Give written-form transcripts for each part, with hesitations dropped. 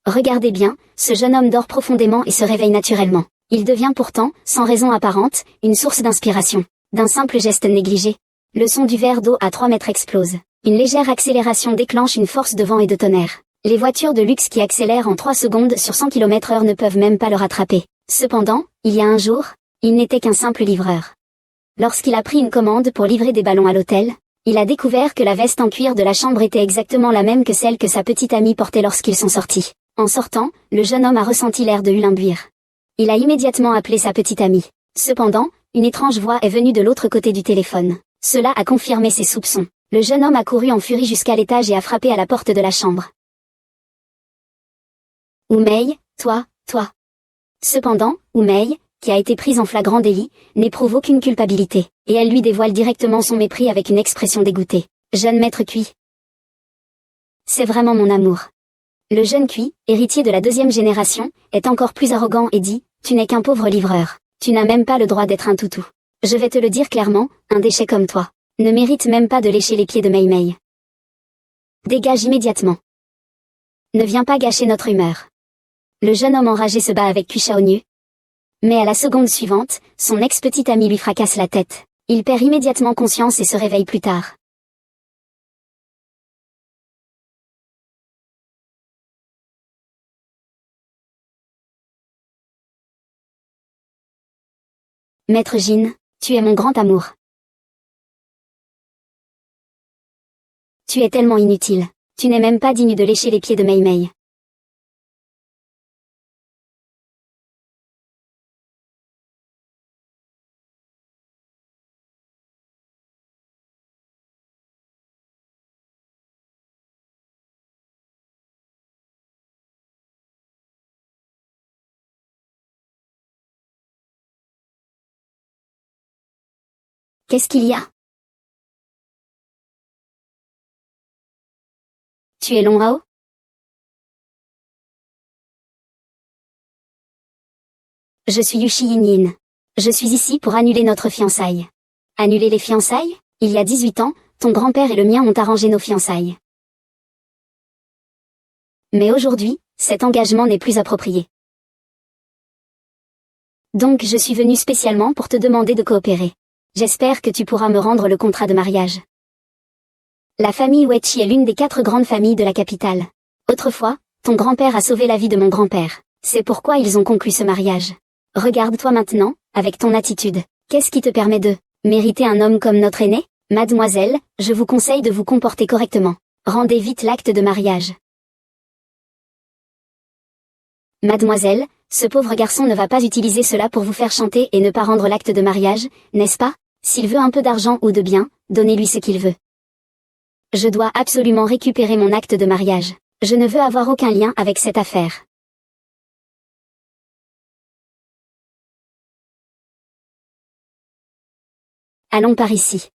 Regardez bien, ce jeune homme dort profondément et se réveille naturellement. Il devient pourtant, sans raison apparente, une source d'inspiration. D'un simple geste négligé. Le son du verre d'eau à 3 mètres explose. Une légère accélération déclenche une force de vent et de tonnerre. Les voitures de luxe qui accélèrent en 3 secondes sur 100 km/h ne peuvent même pas le rattraper. Cependant, il y a un jour, il n'était qu'un simple livreur. Lorsqu'il a pris une commande pour livrer des ballons à l'hôtel, il a découvert que la veste en cuir de la chambre était exactement la même que celle que sa petite amie portait lorsqu'ils sont sortis. En sortant, le jeune homme a ressenti l'air de l'imbuire. Il a immédiatement appelé sa petite amie. Cependant, une étrange voix est venue de l'autre côté du téléphone. Cela a confirmé ses soupçons. Le jeune homme a couru en furie jusqu'à l'étage et a frappé à la porte de la chambre. Oumei, toi. Cependant, Oumei, qui a été prise en flagrant délit, n'éprouve aucune culpabilité, et elle lui dévoile directement son mépris avec une expression dégoûtée. Jeune maître Cui. C'est vraiment mon amour. Le jeune Cui, héritier de la 2e génération, est encore plus arrogant et dit, tu n'es qu'un pauvre livreur. Tu n'as même pas le droit d'être un toutou. Je vais te le dire clairement, un déchet comme toi ne mérite même pas de lécher les pieds de Mei Mei. Dégage immédiatement. Ne viens pas gâcher notre humeur. Le jeune homme enragé se bat avec Cui Shaoyu. Mais à la seconde suivante, son ex-petite amie lui fracasse la tête. Il perd immédiatement conscience et se réveille plus tard. Maître Jin, tu es mon grand amour. Tu es tellement inutile. Tu n'es même pas digne de lécher les pieds de Mei Mei. Qu'est-ce qu'il y a? Tu es Long Hao? Je suis Yushi Yin. Je suis ici pour annuler notre fiançailles. Annuler les fiançailles? Il y a 18 ans, ton grand-père et le mien ont arrangé nos fiançailles. Mais aujourd'hui, cet engagement n'est plus approprié. Donc je suis venue spécialement pour te demander de coopérer. J'espère que tu pourras me rendre le contrat de mariage. La famille Uechi est l'une des 4 grandes familles de la capitale. Autrefois, ton grand-père a sauvé la vie de mon grand-père. C'est pourquoi ils ont conclu ce mariage. Regarde-toi maintenant, avec ton attitude. Qu'est-ce qui te permet de mériter un homme comme notre aîné? Mademoiselle, je vous conseille de vous comporter correctement. Rendez vite l'acte de mariage. Mademoiselle, ce pauvre garçon ne va pas utiliser cela pour vous faire chanter et ne pas rendre l'acte de mariage, n'est-ce pas? S'il veut un peu d'argent ou de biens, donnez-lui ce qu'il veut. Je dois absolument récupérer mon acte de mariage. Je ne veux avoir aucun lien avec cette affaire. Allons par ici.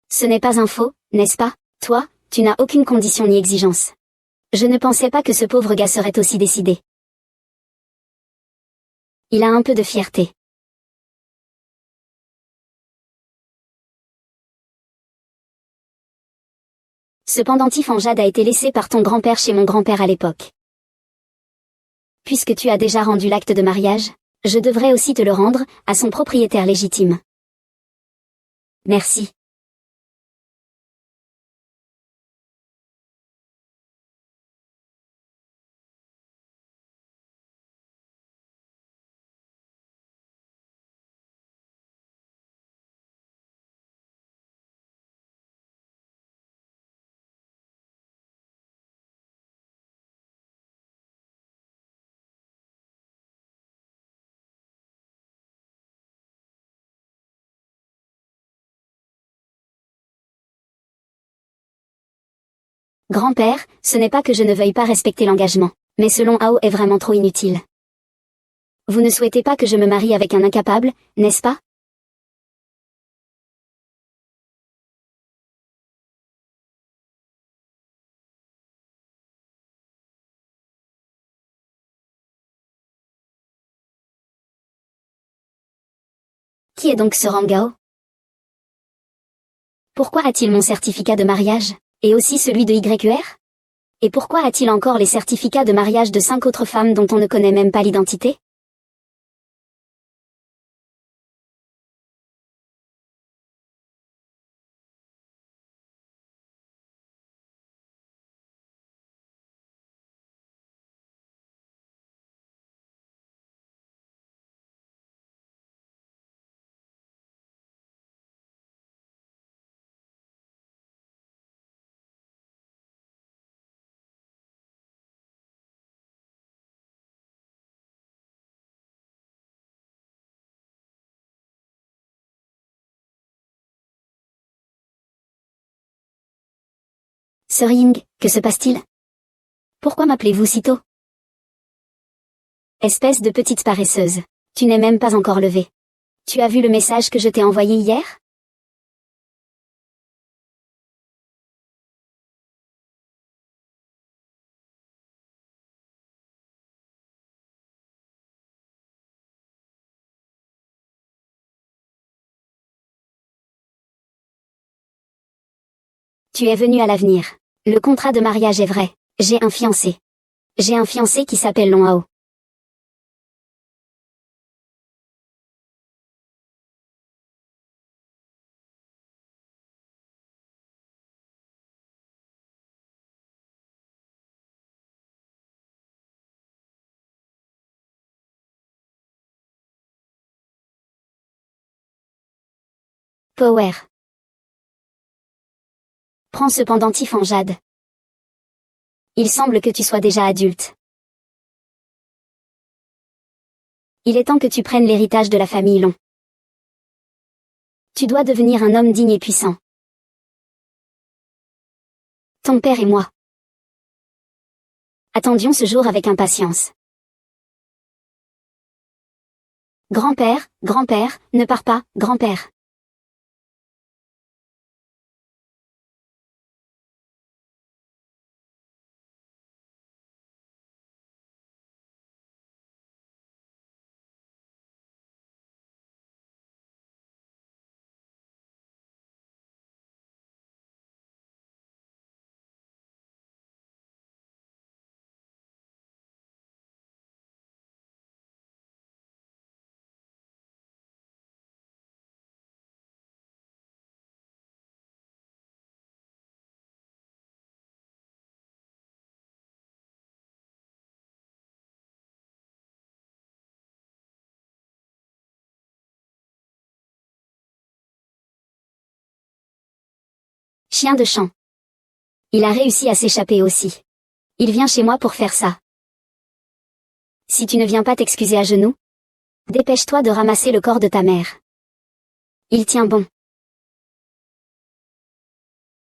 Ce n'est pas un faux, n'est-ce pas? Toi, tu n'as aucune condition ni exigence. Je ne pensais pas que ce pauvre gars serait aussi décidé. Il a un peu de fierté. Ce pendentif en jade a été laissé par ton grand-père chez mon grand-père à l'époque. Puisque tu as déjà rendu l'acte de mariage, je devrais aussi te le rendre, à son propriétaire légitime. Merci. Grand-père, ce n'est pas que je ne veuille pas respecter l'engagement, mais ce Long Hao est vraiment trop inutile. Vous ne souhaitez pas que je me marie avec un incapable, n'est-ce pas? Qui est donc ce Rangao? Pourquoi a-t-il mon certificat de mariage, et aussi celui de YQR? Et pourquoi a-t-il encore les certificats de mariage de 5 autres femmes dont on ne connaît même pas l'identité? Sir Ying, que se passe-t-il? Pourquoi m'appelez-vous si tôt? Espèce de petite paresseuse. Tu n'es même pas encore levée. Tu as vu le message que je t'ai envoyé hier? Tu es venu à l'avenir. Le contrat de mariage est vrai. J'ai un fiancé. J'ai un fiancé qui s'appelle Long Hao. Power. Prends ce pendentif en jade. Il semble que tu sois déjà adulte. Il est temps que tu prennes l'héritage de la famille Long. Tu dois devenir un homme digne et puissant. Ton père et moi attendions ce jour avec impatience. Grand-père, grand-père, ne pars pas, grand-père. Chien de champ. Il a réussi à s'échapper aussi. Il vient chez moi pour faire ça. Si tu ne viens pas t'excuser à genoux, dépêche-toi de ramasser le corps de ta mère. Il tient bon.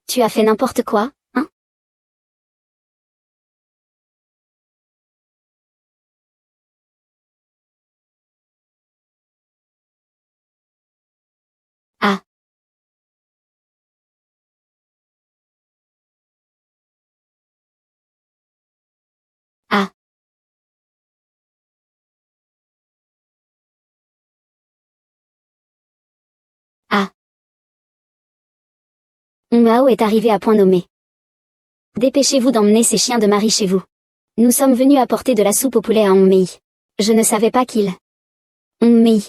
Tu as fait n'importe quoi, hein? Ah, ah, ah. Mao est arrivé à point nommé. Dépêchez-vous d'emmener ces chiens de Marie chez vous. Nous sommes venus apporter de la soupe au poulet à Mei. Je ne savais pas qu'il... Mei.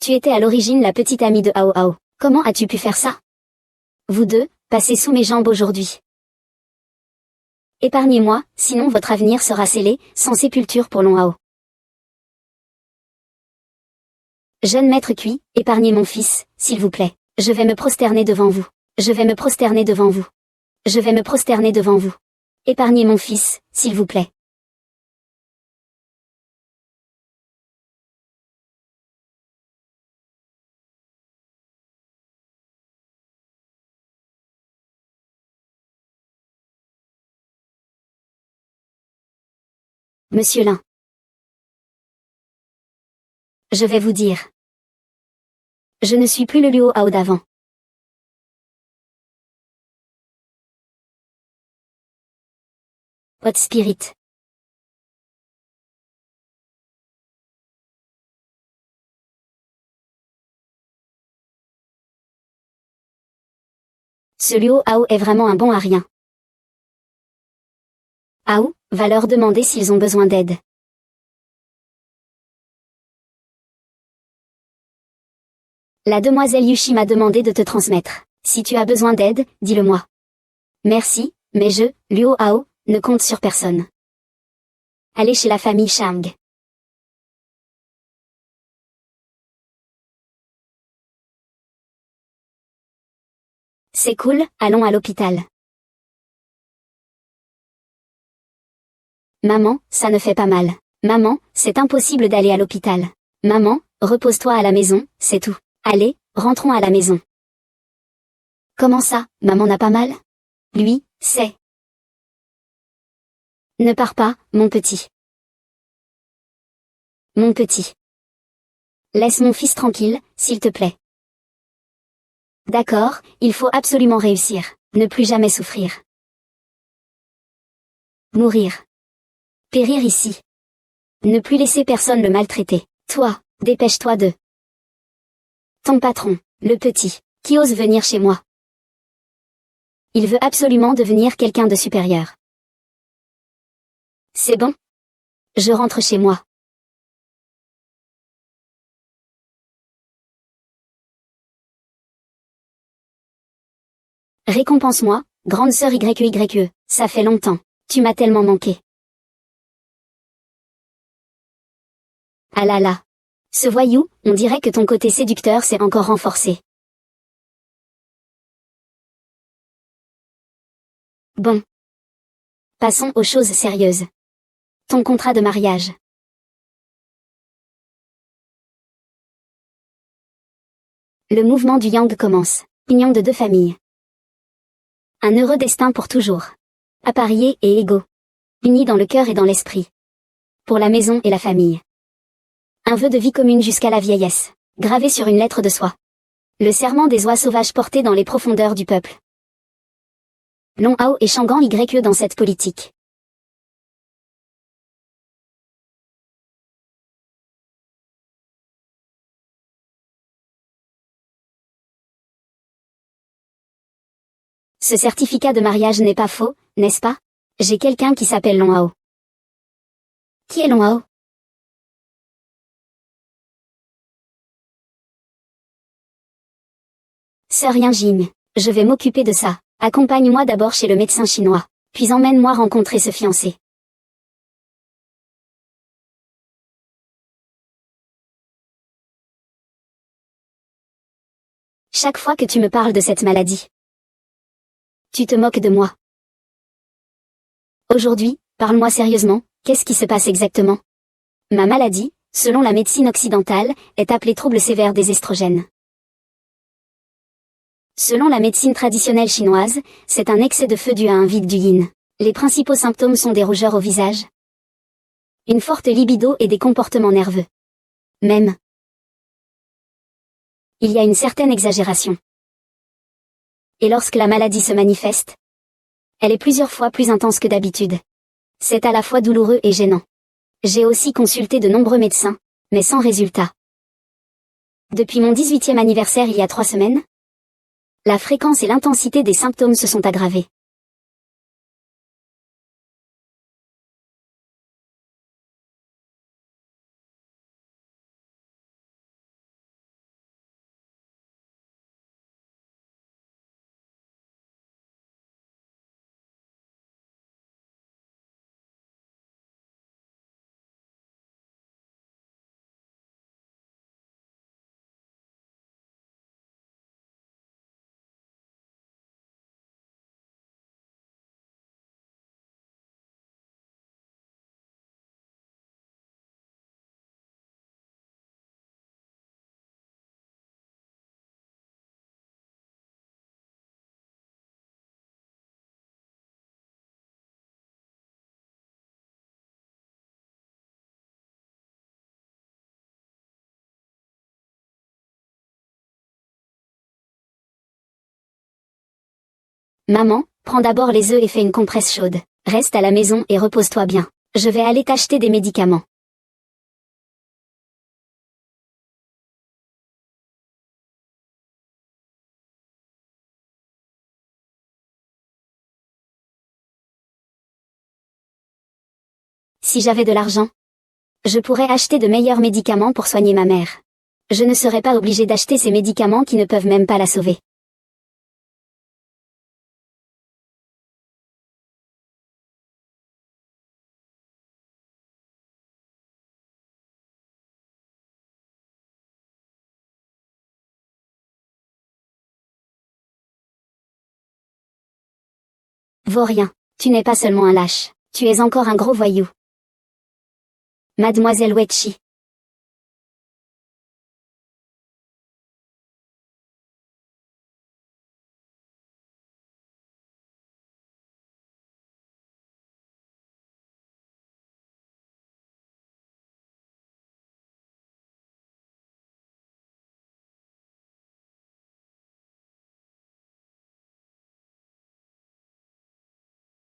Tu étais à l'origine la petite amie de Hao Hao. Comment as-tu pu faire ça? Vous deux, passez sous mes jambes aujourd'hui. Épargnez-moi, sinon votre avenir sera scellé, sans sépulture pour Long Hao. Jeune maître Cui, épargnez mon fils, s'il vous plaît. Je vais me prosterner devant vous. Je vais me prosterner devant vous. Je vais me prosterner devant vous. Épargnez mon fils, s'il vous plaît. Monsieur Lin. Je vais vous dire. Je ne suis plus le Luo Hao d'avant. Hot Spirit. Ce Luo Hao est vraiment un bon à rien. Ao va leur demander s'ils ont besoin d'aide. La demoiselle Yushi m'a demandé de te transmettre. Si tu as besoin d'aide, dis-le-moi. Merci, mais Luo Ao, ne compte sur personne. Allez chez la famille Shang. C'est cool, allons à l'hôpital. Maman, ça ne fait pas mal. Maman, c'est impossible d'aller à l'hôpital. Maman, repose-toi à la maison, c'est tout. Allez, rentrons à la maison. Comment ça, maman n'a pas mal? Lui, c'est... Ne pars pas, mon petit. Mon petit. Laisse mon fils tranquille, s'il te plaît. D'accord, il faut absolument réussir. Ne plus jamais souffrir. Mourir. Périr ici. Ne plus laisser personne le maltraiter. Toi, dépêche-toi de... Ton patron, le petit, qui ose venir chez moi. Il veut absolument devenir quelqu'un de supérieur. C'est bon? Je rentre chez moi. Récompense-moi, grande sœur YE, ça fait longtemps. Tu m'as tellement manqué. Ah là là. Ce voyou, on dirait que ton côté séducteur s'est encore renforcé. Bon. Passons aux choses sérieuses. Ton contrat de mariage. Le mouvement du Yang commence. Union de deux familles. Un heureux destin pour toujours. Appariés et égaux. Unis dans le cœur et dans l'esprit. Pour la maison et la famille. Un vœu de vie commune jusqu'à la vieillesse. Gravé sur une lettre de soie. Le serment des oies sauvages porté dans les profondeurs du peuple. Long Hao et Shangan YE dans cette politique. Ce certificat de mariage n'est pas faux, n'est-ce pas? J'ai quelqu'un qui s'appelle Long Hao. Qui est Long Hao? Sœur Yinjing, je vais m'occuper de ça. Accompagne-moi d'abord chez le médecin chinois, puis emmène-moi rencontrer ce fiancé. Chaque fois que tu me parles de cette maladie, tu te moques de moi. Aujourd'hui, parle-moi sérieusement, qu'est-ce qui se passe exactement? Ma maladie, selon la médecine occidentale, est appelée trouble sévère des estrogènes. Selon la médecine traditionnelle chinoise, c'est un excès de feu dû à un vide du yin. Les principaux symptômes sont des rougeurs au visage, une forte libido et des comportements nerveux. Même, il y a une certaine exagération. Et lorsque la maladie se manifeste, elle est plusieurs fois plus intense que d'habitude. C'est à la fois douloureux et gênant. J'ai aussi consulté de nombreux médecins, mais sans résultat. Depuis mon 18e anniversaire il y a 3 semaines, la fréquence et l'intensité des symptômes se sont aggravés. Maman, prends d'abord les œufs et fais une compresse chaude. Reste à la maison et repose-toi bien. Je vais aller t'acheter des médicaments. Si j'avais de l'argent, je pourrais acheter de meilleurs médicaments pour soigner ma mère. Je ne serais pas obligée d'acheter ces médicaments qui ne peuvent même pas la sauver. Vaurien, tu n'es pas seulement un lâche, tu es encore un gros voyou. Mademoiselle Wetchy.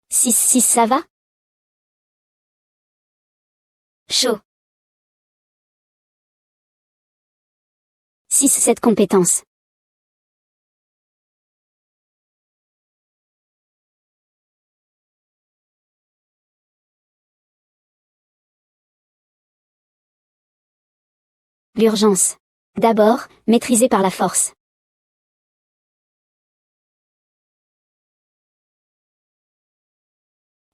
Si ça va? Chaud. 6-7 compétences. L'urgence. D'abord, maîtrisée par la force.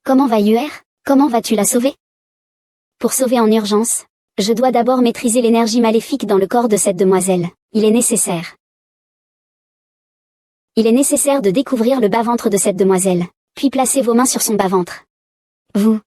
Comment va UR? Comment vas-tu la sauver? Pour sauver en urgence, je dois d'abord maîtriser l'énergie maléfique dans le corps de cette demoiselle. Il est nécessaire. Il est nécessaire de découvrir le bas-ventre de cette demoiselle, puis placer vos mains sur son bas-ventre. Vous.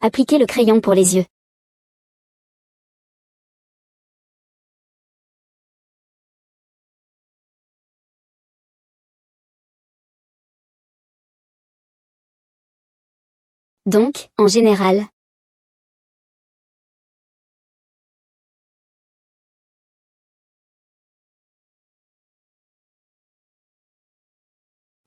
Appliquez le crayon pour les yeux. Donc, en général,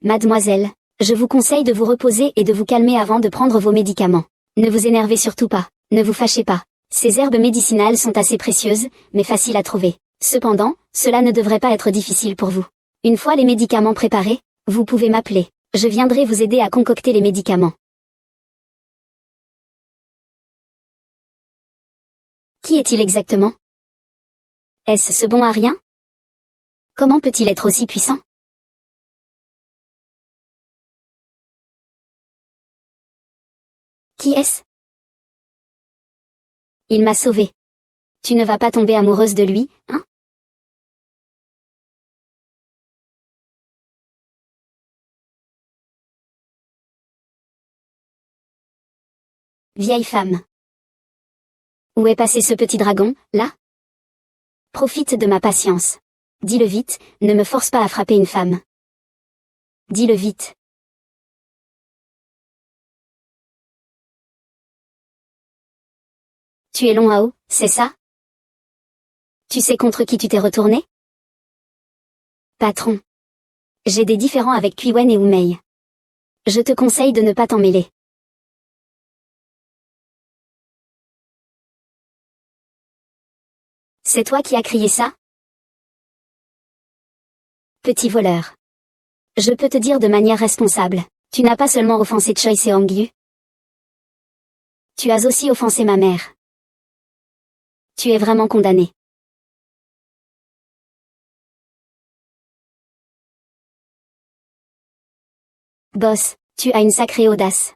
mademoiselle, je vous conseille de vous reposer et de vous calmer avant de prendre vos médicaments. Ne vous énervez surtout pas, ne vous fâchez pas. Ces herbes médicinales sont assez précieuses, mais faciles à trouver. Cependant, cela ne devrait pas être difficile pour vous. Une fois les médicaments préparés, vous pouvez m'appeler. Je viendrai vous aider à concocter les médicaments. Qui est-il exactement? Est-ce ce bon à rien? Comment peut-il être aussi puissant? Qui est-ce? Il m'a sauvée. Tu ne vas pas tomber amoureuse de lui, hein? Vieille femme. Où est passé ce petit dragon, là? Profite de ma patience. Dis-le vite, ne me force pas à frapper une femme. Dis-le vite. Tu es long à eau, c'est ça? Tu sais contre qui tu t'es retourné? Patron. J'ai des différends avec Qiwen et Oumei. Je te conseille de ne pas t'en mêler. C'est toi qui as crié ça? Petit voleur. Je peux te dire de manière responsable, tu n'as pas seulement offensé Choi Seong-yu. Tu as aussi offensé ma mère. Tu es vraiment condamné. Boss, tu as une sacrée audace.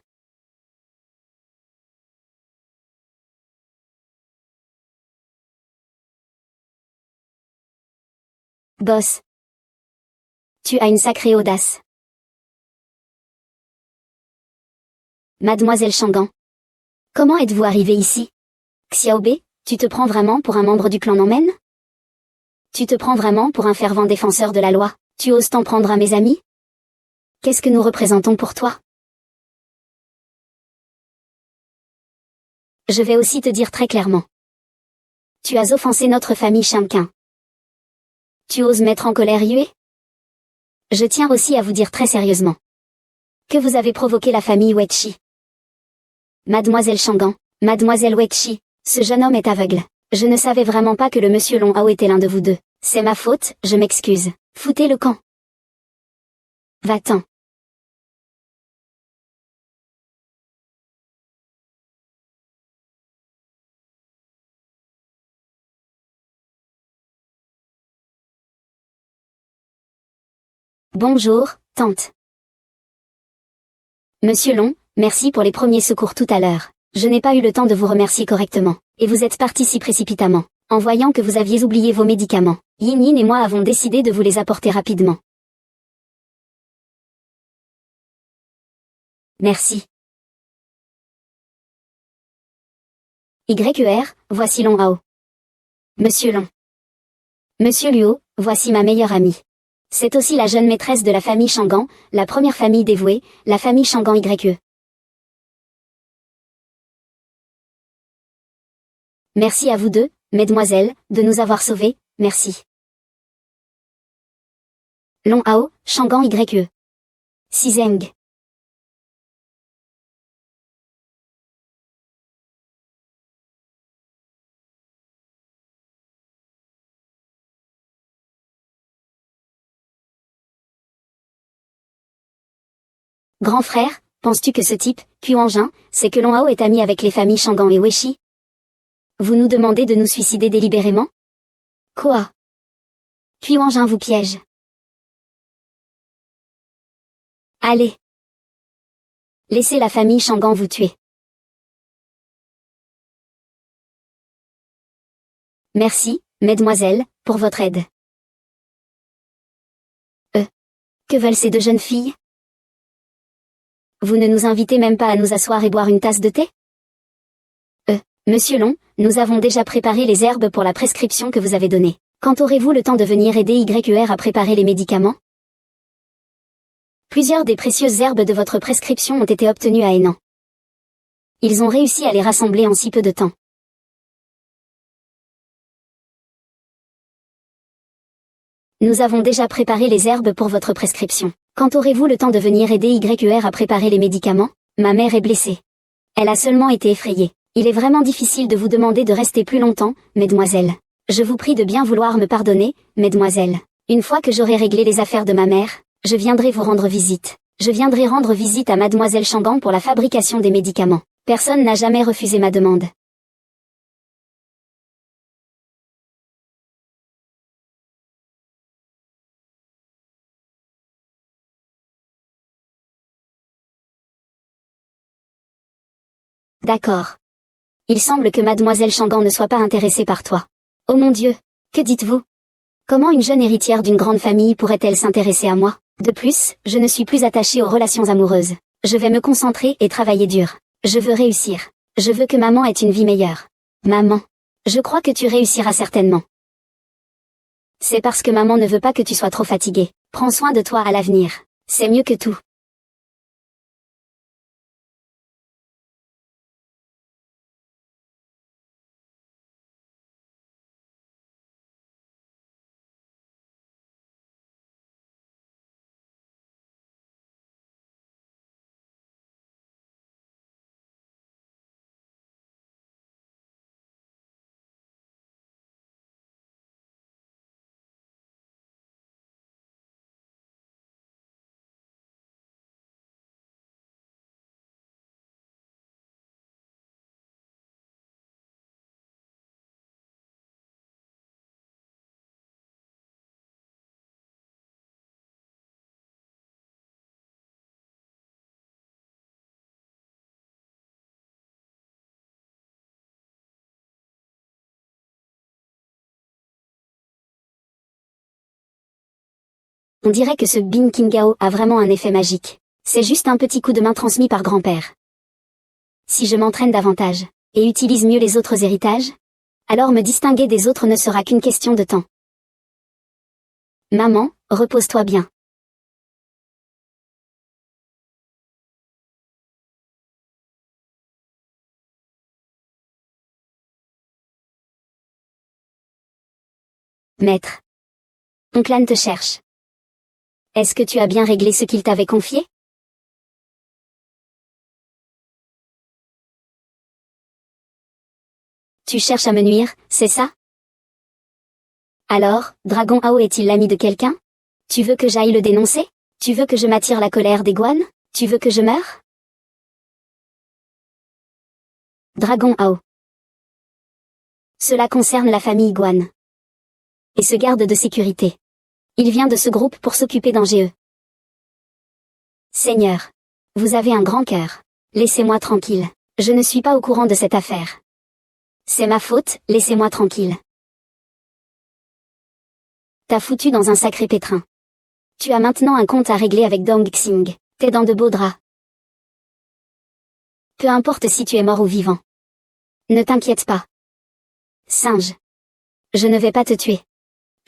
Boss. Tu as une sacrée audace. Mademoiselle Shangan. Comment êtes-vous arrivée ici? Xiaobei, tu te prends vraiment pour un membre du clan Nanmen? Tu te prends vraiment pour un fervent défenseur de la loi? Tu oses t'en prendre à mes amis? Qu'est-ce que nous représentons pour toi? Je vais aussi te dire très clairement. Tu as offensé notre famille Shamkin. Tu oses mettre en colère Yue? Je tiens aussi à vous dire très sérieusement que vous avez provoqué la famille Wetchi. Mademoiselle Shangan, Mademoiselle Wetchi, ce jeune homme est aveugle. Je ne savais vraiment pas que le monsieur Long Hao était l'un de vous deux. C'est ma faute, je m'excuse. Foutez le camp. Va-t'en. Bonjour, tante. Monsieur Long, merci pour les premiers secours tout à l'heure. Je n'ai pas eu le temps de vous remercier correctement. Et vous êtes parti si précipitamment. En voyant que vous aviez oublié vos médicaments, Yin Yin et moi avons décidé de vous les apporter rapidement. Merci. YER, voici Long Hao. Monsieur Long. Monsieur Luo, voici ma meilleure amie. C'est aussi la jeune maîtresse de la famille Shangan, la première famille dévouée, la famille Shangan YE. Merci à vous deux, mesdemoiselles, de nous avoir sauvés, merci. Long Hao, Shangan YE. Zheng. Grand frère, penses-tu que ce type, Kuanjin, sait que Long Hao est ami avec les familles Shangan et Weishi? Vous nous demandez de nous suicider délibérément? Quoi? Kuanjin vous piège. Allez. Laissez la famille Shangan vous tuer. Merci, mesdemoiselles, pour votre aide. Que veulent ces deux jeunes filles? Vous ne nous invitez même pas à nous asseoir et boire une tasse de thé? Monsieur Long, nous avons déjà préparé les herbes pour la prescription que vous avez donnée. Quand aurez-vous le temps de venir aider YER à préparer les médicaments? Plusieurs des précieuses herbes de votre prescription ont été obtenues à Henan. Ils ont réussi à les rassembler en si peu de temps. Nous avons déjà préparé les herbes pour votre prescription. Quand aurez-vous le temps de venir aider YER à préparer les médicaments? Ma mère est blessée. Elle a seulement été effrayée. Il est vraiment difficile de vous demander de rester plus longtemps, mesdemoiselles. Je vous prie de bien vouloir me pardonner, mesdemoiselles. Une fois que j'aurai réglé les affaires de ma mère, je viendrai vous rendre visite. Je viendrai rendre visite à mademoiselle Shangan pour la fabrication des médicaments. Personne n'a jamais refusé ma demande. D'accord. Il semble que mademoiselle Shangan ne soit pas intéressée par toi. Oh mon Dieu, que dites-vous? Comment une jeune héritière d'une grande famille pourrait-elle s'intéresser à moi? De plus, je ne suis plus attachée aux relations amoureuses. Je vais me concentrer et travailler dur. Je veux réussir. Je veux que maman ait une vie meilleure. Maman. Je crois que tu réussiras certainement. C'est parce que maman ne veut pas que tu sois trop fatiguée. Prends soin de toi à l'avenir. C'est mieux que tout. On dirait que ce Bin Kingao a vraiment un effet magique. C'est juste un petit coup de main transmis par grand-père. Si je m'entraîne davantage, et utilise mieux les autres héritages, alors me distinguer des autres ne sera qu'une question de temps. Maman, repose-toi bien. Maître. Oncle Anne te cherche. Est-ce que tu as bien réglé ce qu'il t'avait confié? Tu cherches à me nuire, c'est ça? Alors, Dragon Hao est-il l'ami de quelqu'un? Tu veux que j'aille le dénoncer? Tu veux que je m'attire la colère des Guan? Tu veux que je meure? Dragon Hao. Cela concerne la famille Guan. Et ce garde de sécurité. Il vient de ce groupe pour s'occuper d'Angéeux. Seigneur. Vous avez un grand cœur. Laissez-moi tranquille. Je ne suis pas au courant de cette affaire. C'est ma faute, laissez-moi tranquille. T'as foutu dans un sacré pétrin. Tu as maintenant un compte à régler avec Dong Xing. T'es dans de beaux draps. Peu importe si tu es mort ou vivant. Ne t'inquiète pas. Singe. Je ne vais pas te tuer.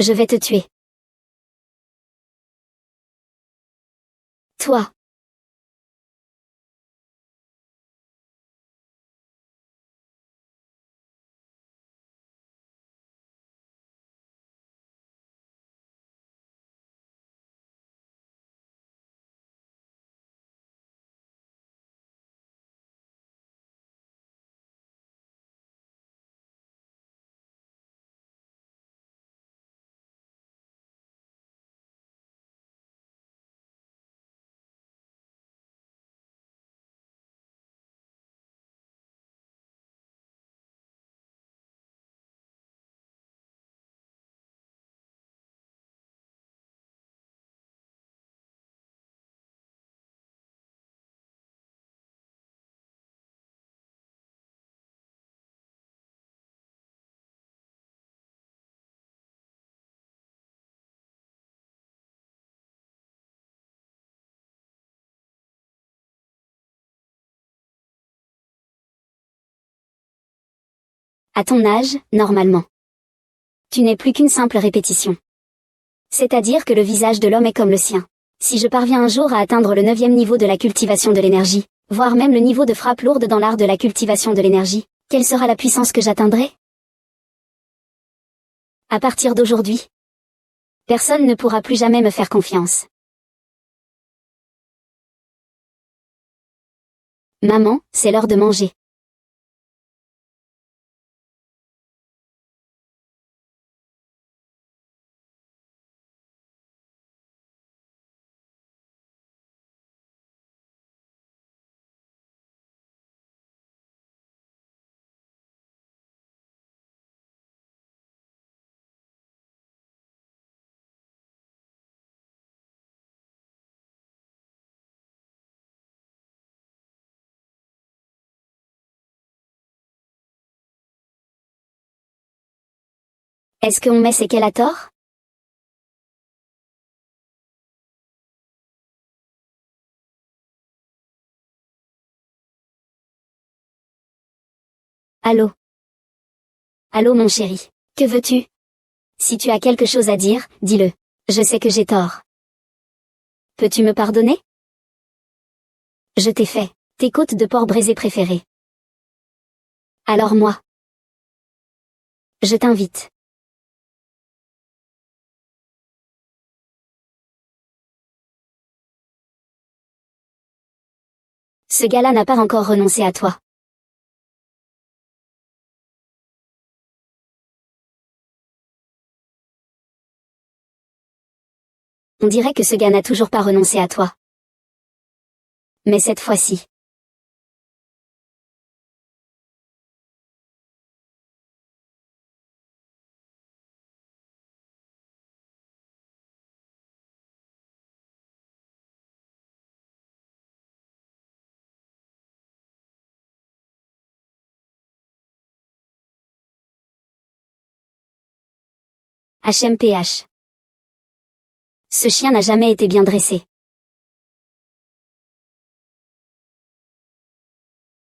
Je vais te tuer. Toi. À ton âge, normalement. Tu n'es plus qu'une simple répétition. C'est-à-dire que le visage de l'homme est comme le sien. Si je parviens un jour à atteindre le 9e niveau de la cultivation de l'énergie, voire même le niveau de frappe lourde dans l'art de la cultivation de l'énergie, quelle sera la puissance que j'atteindrai? À partir d'aujourd'hui, personne ne pourra plus jamais me faire confiance. Maman, c'est l'heure de manger. Est-ce qu'on met c'est qu'elle a tort? Allô? Allô mon chéri. Que veux-tu? Si tu as quelque chose à dire, dis-le. Je sais que j'ai tort. Peux-tu me pardonner? Je t'ai fait tes côtes de porc braisé préférées. Alors moi, je t'invite. Ce gars-là n'a pas encore renoncé à toi. On dirait que ce gars n'a toujours pas renoncé à toi. Mais cette fois-ci. HMPH. Ce chien n'a jamais été bien dressé.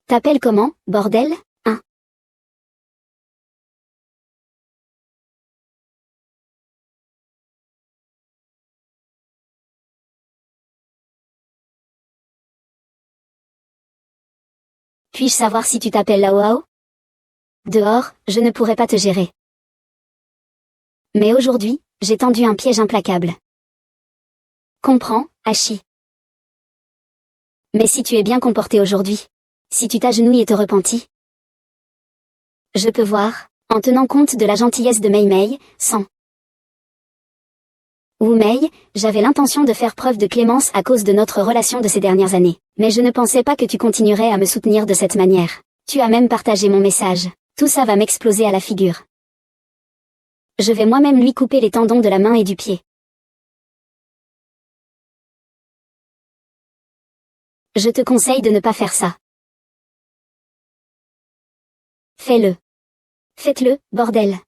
T'appelles comment, bordel, hein? Puis-je savoir si tu t'appelles Lao? Dehors, je ne pourrais pas te gérer. Mais aujourd'hui, j'ai tendu un piège implacable. Comprends, Hachi. Mais si tu es bien comporté aujourd'hui, si tu t'agenouilles et te repentis, je peux voir, en tenant compte de la gentillesse de Mei Mei, sans. Wu Mei, j'avais l'intention de faire preuve de clémence à cause de notre relation de ces dernières années, mais je ne pensais pas que tu continuerais à me soutenir de cette manière. Tu as même partagé mon message. Tout ça va m'exploser à la figure. Je vais moi-même lui couper les tendons de la main et du pied. Je te conseille de ne pas faire ça. Fais-le. Faites-le, bordel.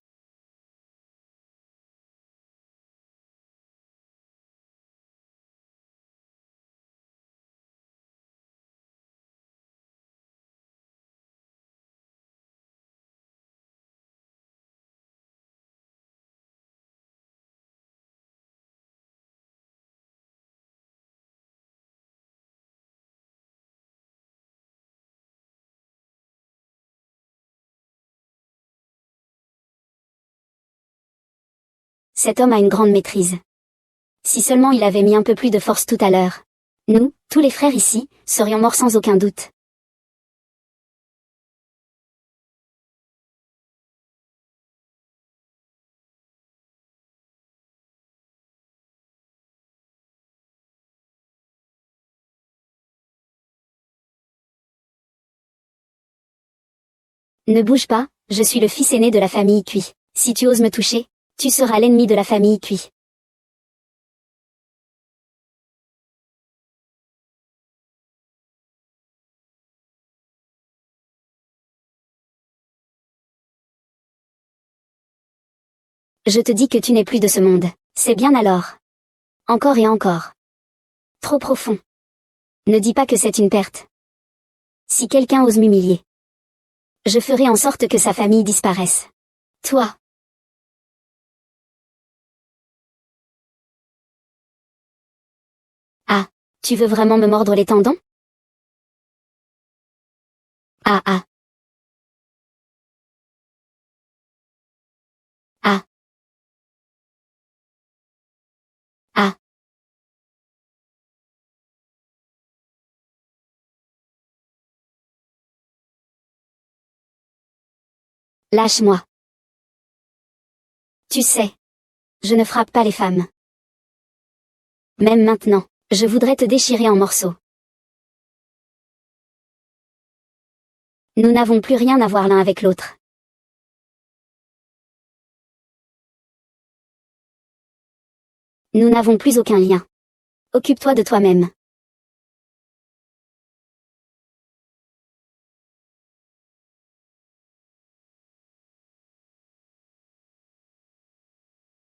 Cet homme a une grande maîtrise. Si seulement il avait mis un peu plus de force tout à l'heure. Nous, tous les frères ici, serions morts sans aucun doute. Ne bouge pas, je suis le fils aîné de la famille Cui. Si tu oses me toucher, tu seras l'ennemi de la famille Cui. Je te dis que tu n'es plus de ce monde. C'est bien alors. Encore et encore. Trop profond. Ne dis pas que c'est une perte. Si quelqu'un ose m'humilier, je ferai en sorte que sa famille disparaisse. Toi. Ah, tu veux vraiment me mordre les tendons? Ah ah. Ah. Ah. Lâche-moi. Tu sais, je ne frappe pas les femmes. Même maintenant, je voudrais te déchirer en morceaux. Nous n'avons plus rien à voir l'un avec l'autre. Nous n'avons plus aucun lien. Occupe-toi de toi-même.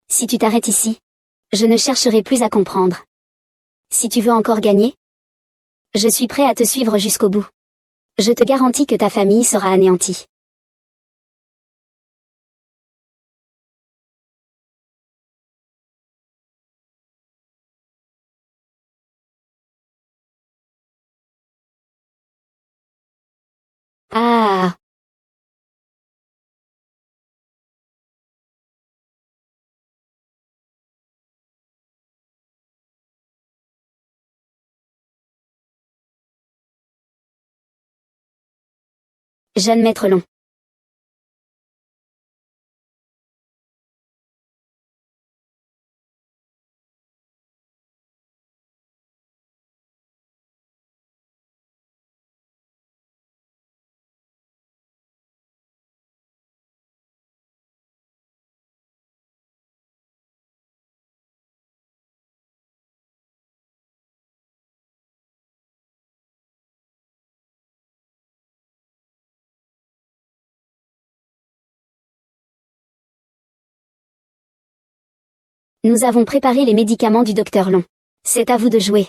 Si tu t'arrêtes ici, je ne chercherai plus à comprendre. Si tu veux encore gagner, je suis prêt à te suivre jusqu'au bout. Je te garantis que ta famille sera anéantie. Ah. Jeune maître long. Nous avons préparé les médicaments du docteur Long. C'est à vous de jouer.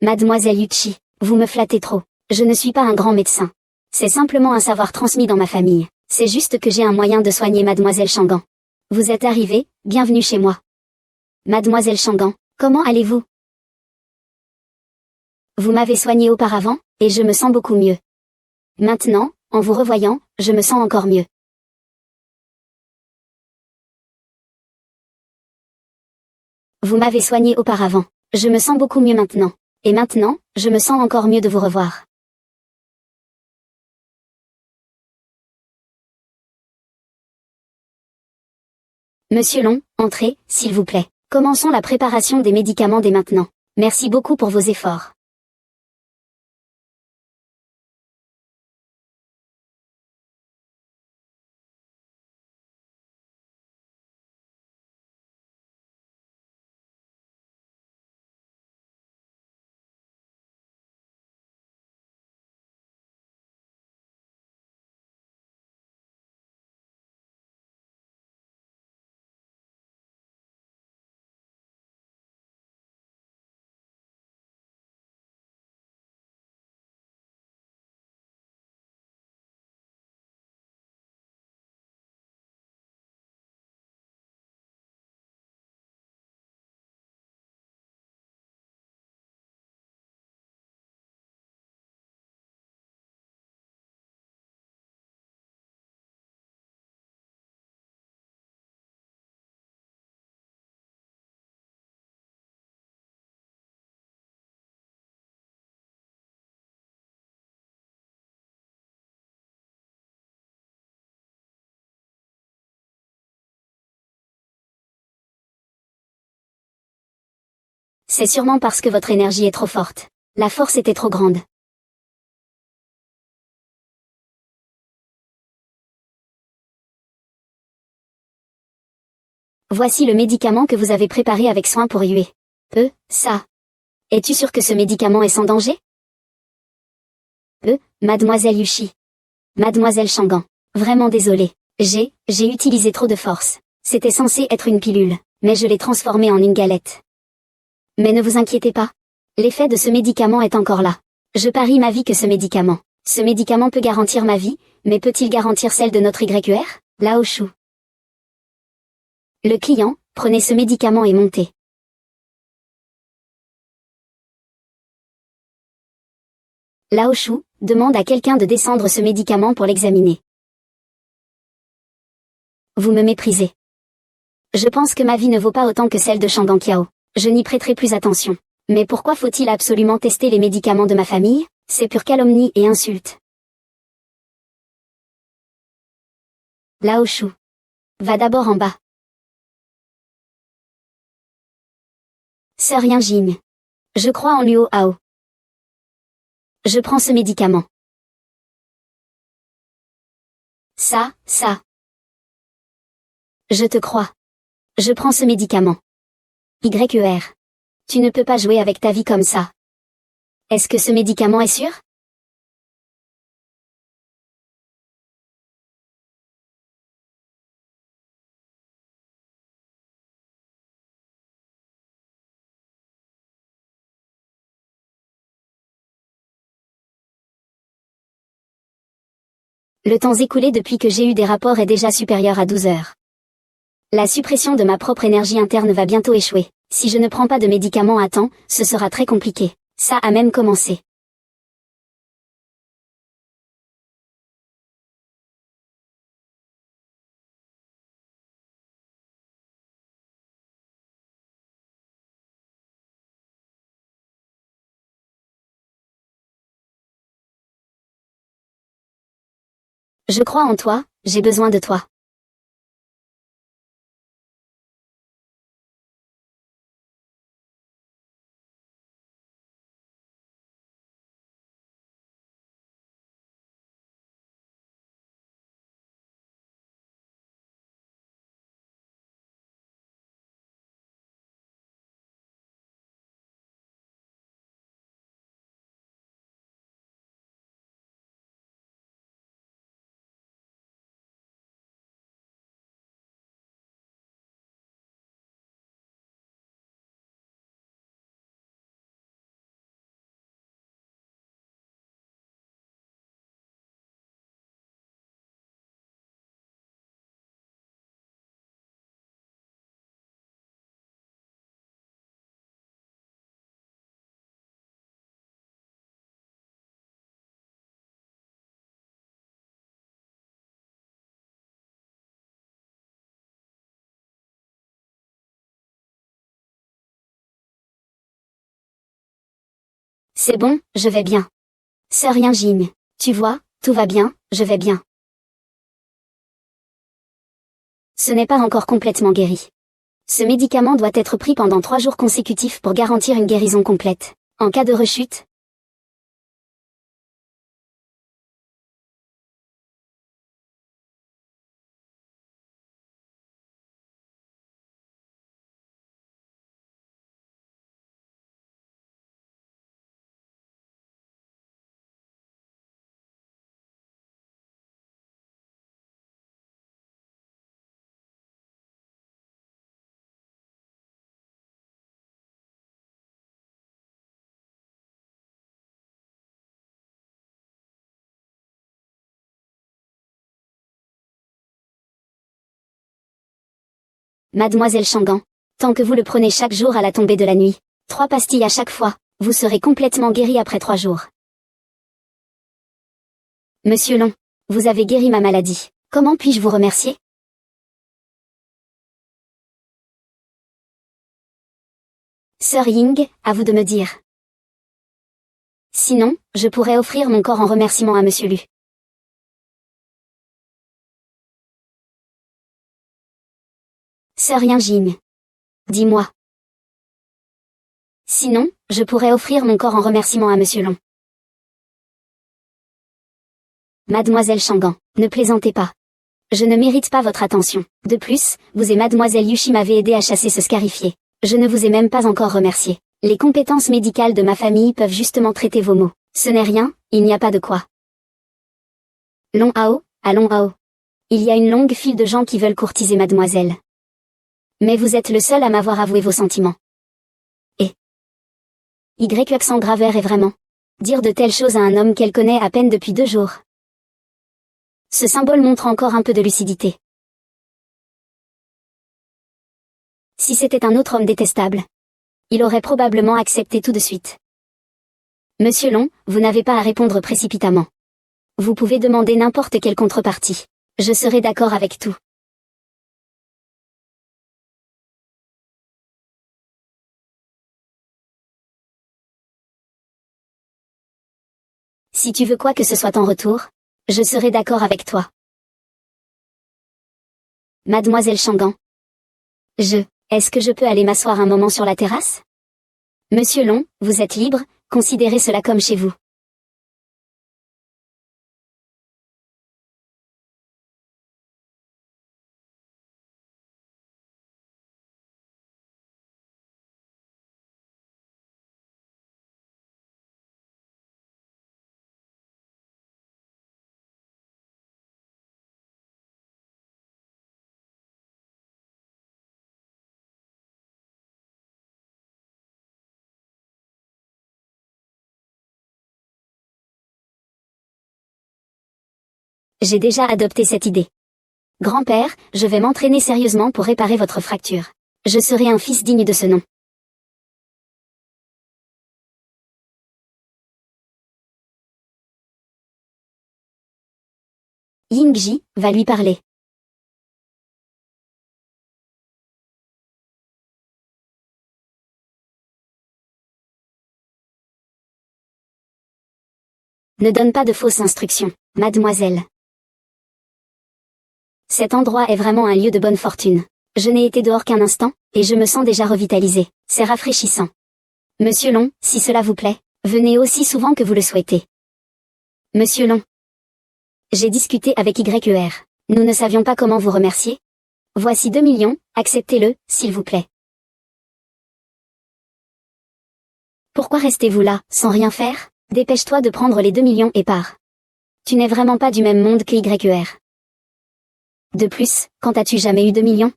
Mademoiselle Yuchi, vous me flattez trop. Je ne suis pas un grand médecin. C'est simplement un savoir transmis dans ma famille. C'est juste que j'ai un moyen de soigner Mademoiselle Shangan. Vous êtes arrivée, bienvenue chez moi. Mademoiselle Shangan, comment allez-vous? Vous m'avez soignée auparavant, et je me sens beaucoup mieux. Maintenant, en vous revoyant, je me sens encore mieux. Vous m'avez soigné auparavant. Je me sens beaucoup mieux maintenant. Et maintenant, je me sens encore mieux de vous revoir. Monsieur Long, entrez, s'il vous plaît. Commençons la préparation des médicaments dès maintenant. Merci beaucoup pour vos efforts. C'est sûrement parce que votre énergie est trop forte. La force était trop grande. Voici le médicament que vous avez préparé avec soin pour Yue. Ça. Es-tu sûr que ce médicament est sans danger? Mademoiselle Yushi. Mademoiselle Shangan. Vraiment désolée. J'ai utilisé trop de force. C'était censé être une pilule, mais je l'ai transformée en une galette. Mais ne vous inquiétez pas. L'effet de ce médicament est encore là. Je parie ma vie que ce médicament peut garantir ma vie, mais peut-il garantir celle de notre YQR? Lao Shu. Le client, prenez ce médicament et montez. Lao Shu, demande à quelqu'un de descendre ce médicament pour l'examiner. Vous me méprisez. Je pense que ma vie ne vaut pas autant que celle de Shangan Kiao. Je n'y prêterai plus attention. Mais pourquoi faut-il absolument tester les médicaments de ma famille? C'est pure calomnie et insulte. Lao Shu. Va d'abord en bas. Sœur Yinjing. Je crois en Luo Hao. Je prends ce médicament. Ça. Je te crois. Je prends ce médicament. YER. Tu ne peux pas jouer avec ta vie comme ça. Est-ce que ce médicament est sûr? Le temps écoulé depuis que j'ai eu des rapports est déjà supérieur à 12 heures. La suppression de ma propre énergie interne va bientôt échouer. Si je ne prends pas de médicaments à temps, ce sera très compliqué. Ça a même commencé. Je crois en toi, j'ai besoin de toi. C'est bon, je vais bien. Sœur Ying, tu vois, tout va bien, je vais bien. Ce n'est pas encore complètement guéri. Ce médicament doit être pris pendant 3 jours consécutifs pour garantir une guérison complète. En cas de rechute, Mademoiselle Changan, tant que vous le prenez chaque jour à la tombée de la nuit, 3 pastilles à chaque fois, vous serez complètement guéri après 3 jours. Monsieur Long, vous avez guéri ma maladie. Comment puis-je vous remercier? Sœur Ying, à vous de me dire. Sinon, je pourrais offrir mon corps en remerciement à Monsieur Lu. Sœur Ying. Dis-moi. Sinon, je pourrais offrir mon corps en remerciement à Monsieur Long. Mademoiselle Changan, ne plaisantez pas. Je ne mérite pas votre attention. De plus, vous et Mademoiselle Yushi m'avez aidé à chasser ce scarifié. Je ne vous ai même pas encore remercié. Les compétences médicales de ma famille peuvent justement traiter vos maux. Ce n'est rien, il n'y a pas de quoi. Long Hao, à Long Hao. Il y a une longue file de gens qui veulent courtiser mademoiselle. Mais vous êtes le seul à m'avoir avoué vos sentiments. Et Y accent graveur est vraiment dire de telles choses à un homme qu'elle connaît à peine depuis 2 jours. Ce symbole montre encore un peu de lucidité. Si c'était un autre homme détestable, il aurait probablement accepté tout de suite. Monsieur Long, vous n'avez pas à répondre précipitamment. Vous pouvez demander n'importe quelle contrepartie. Je serai d'accord avec tout. Si tu veux quoi que ce soit en retour, je serai d'accord avec toi. Mademoiselle Changan. Est-ce que je peux aller m'asseoir un moment sur la terrasse? Monsieur Long, vous êtes libre, considérez cela comme chez vous. J'ai déjà adopté cette idée. Grand-père, je vais m'entraîner sérieusement pour réparer votre fracture. Je serai un fils digne de ce nom. Ying-ji va lui parler. Ne donne pas de fausses instructions, mademoiselle. Cet endroit est vraiment un lieu de bonne fortune. Je n'ai été dehors qu'un instant, et je me sens déjà revitalisé. C'est rafraîchissant. Monsieur Long, si cela vous plaît, venez aussi souvent que vous le souhaitez. Monsieur Long. J'ai discuté avec YER. Nous ne savions pas comment vous remercier. Voici 2 millions, acceptez-le, s'il vous plaît. Pourquoi restez-vous là, sans rien faire? Dépêche-toi de prendre les 2 millions et pars. Tu n'es vraiment pas du même monde que YER. De plus, quand as-tu jamais eu 2 millions?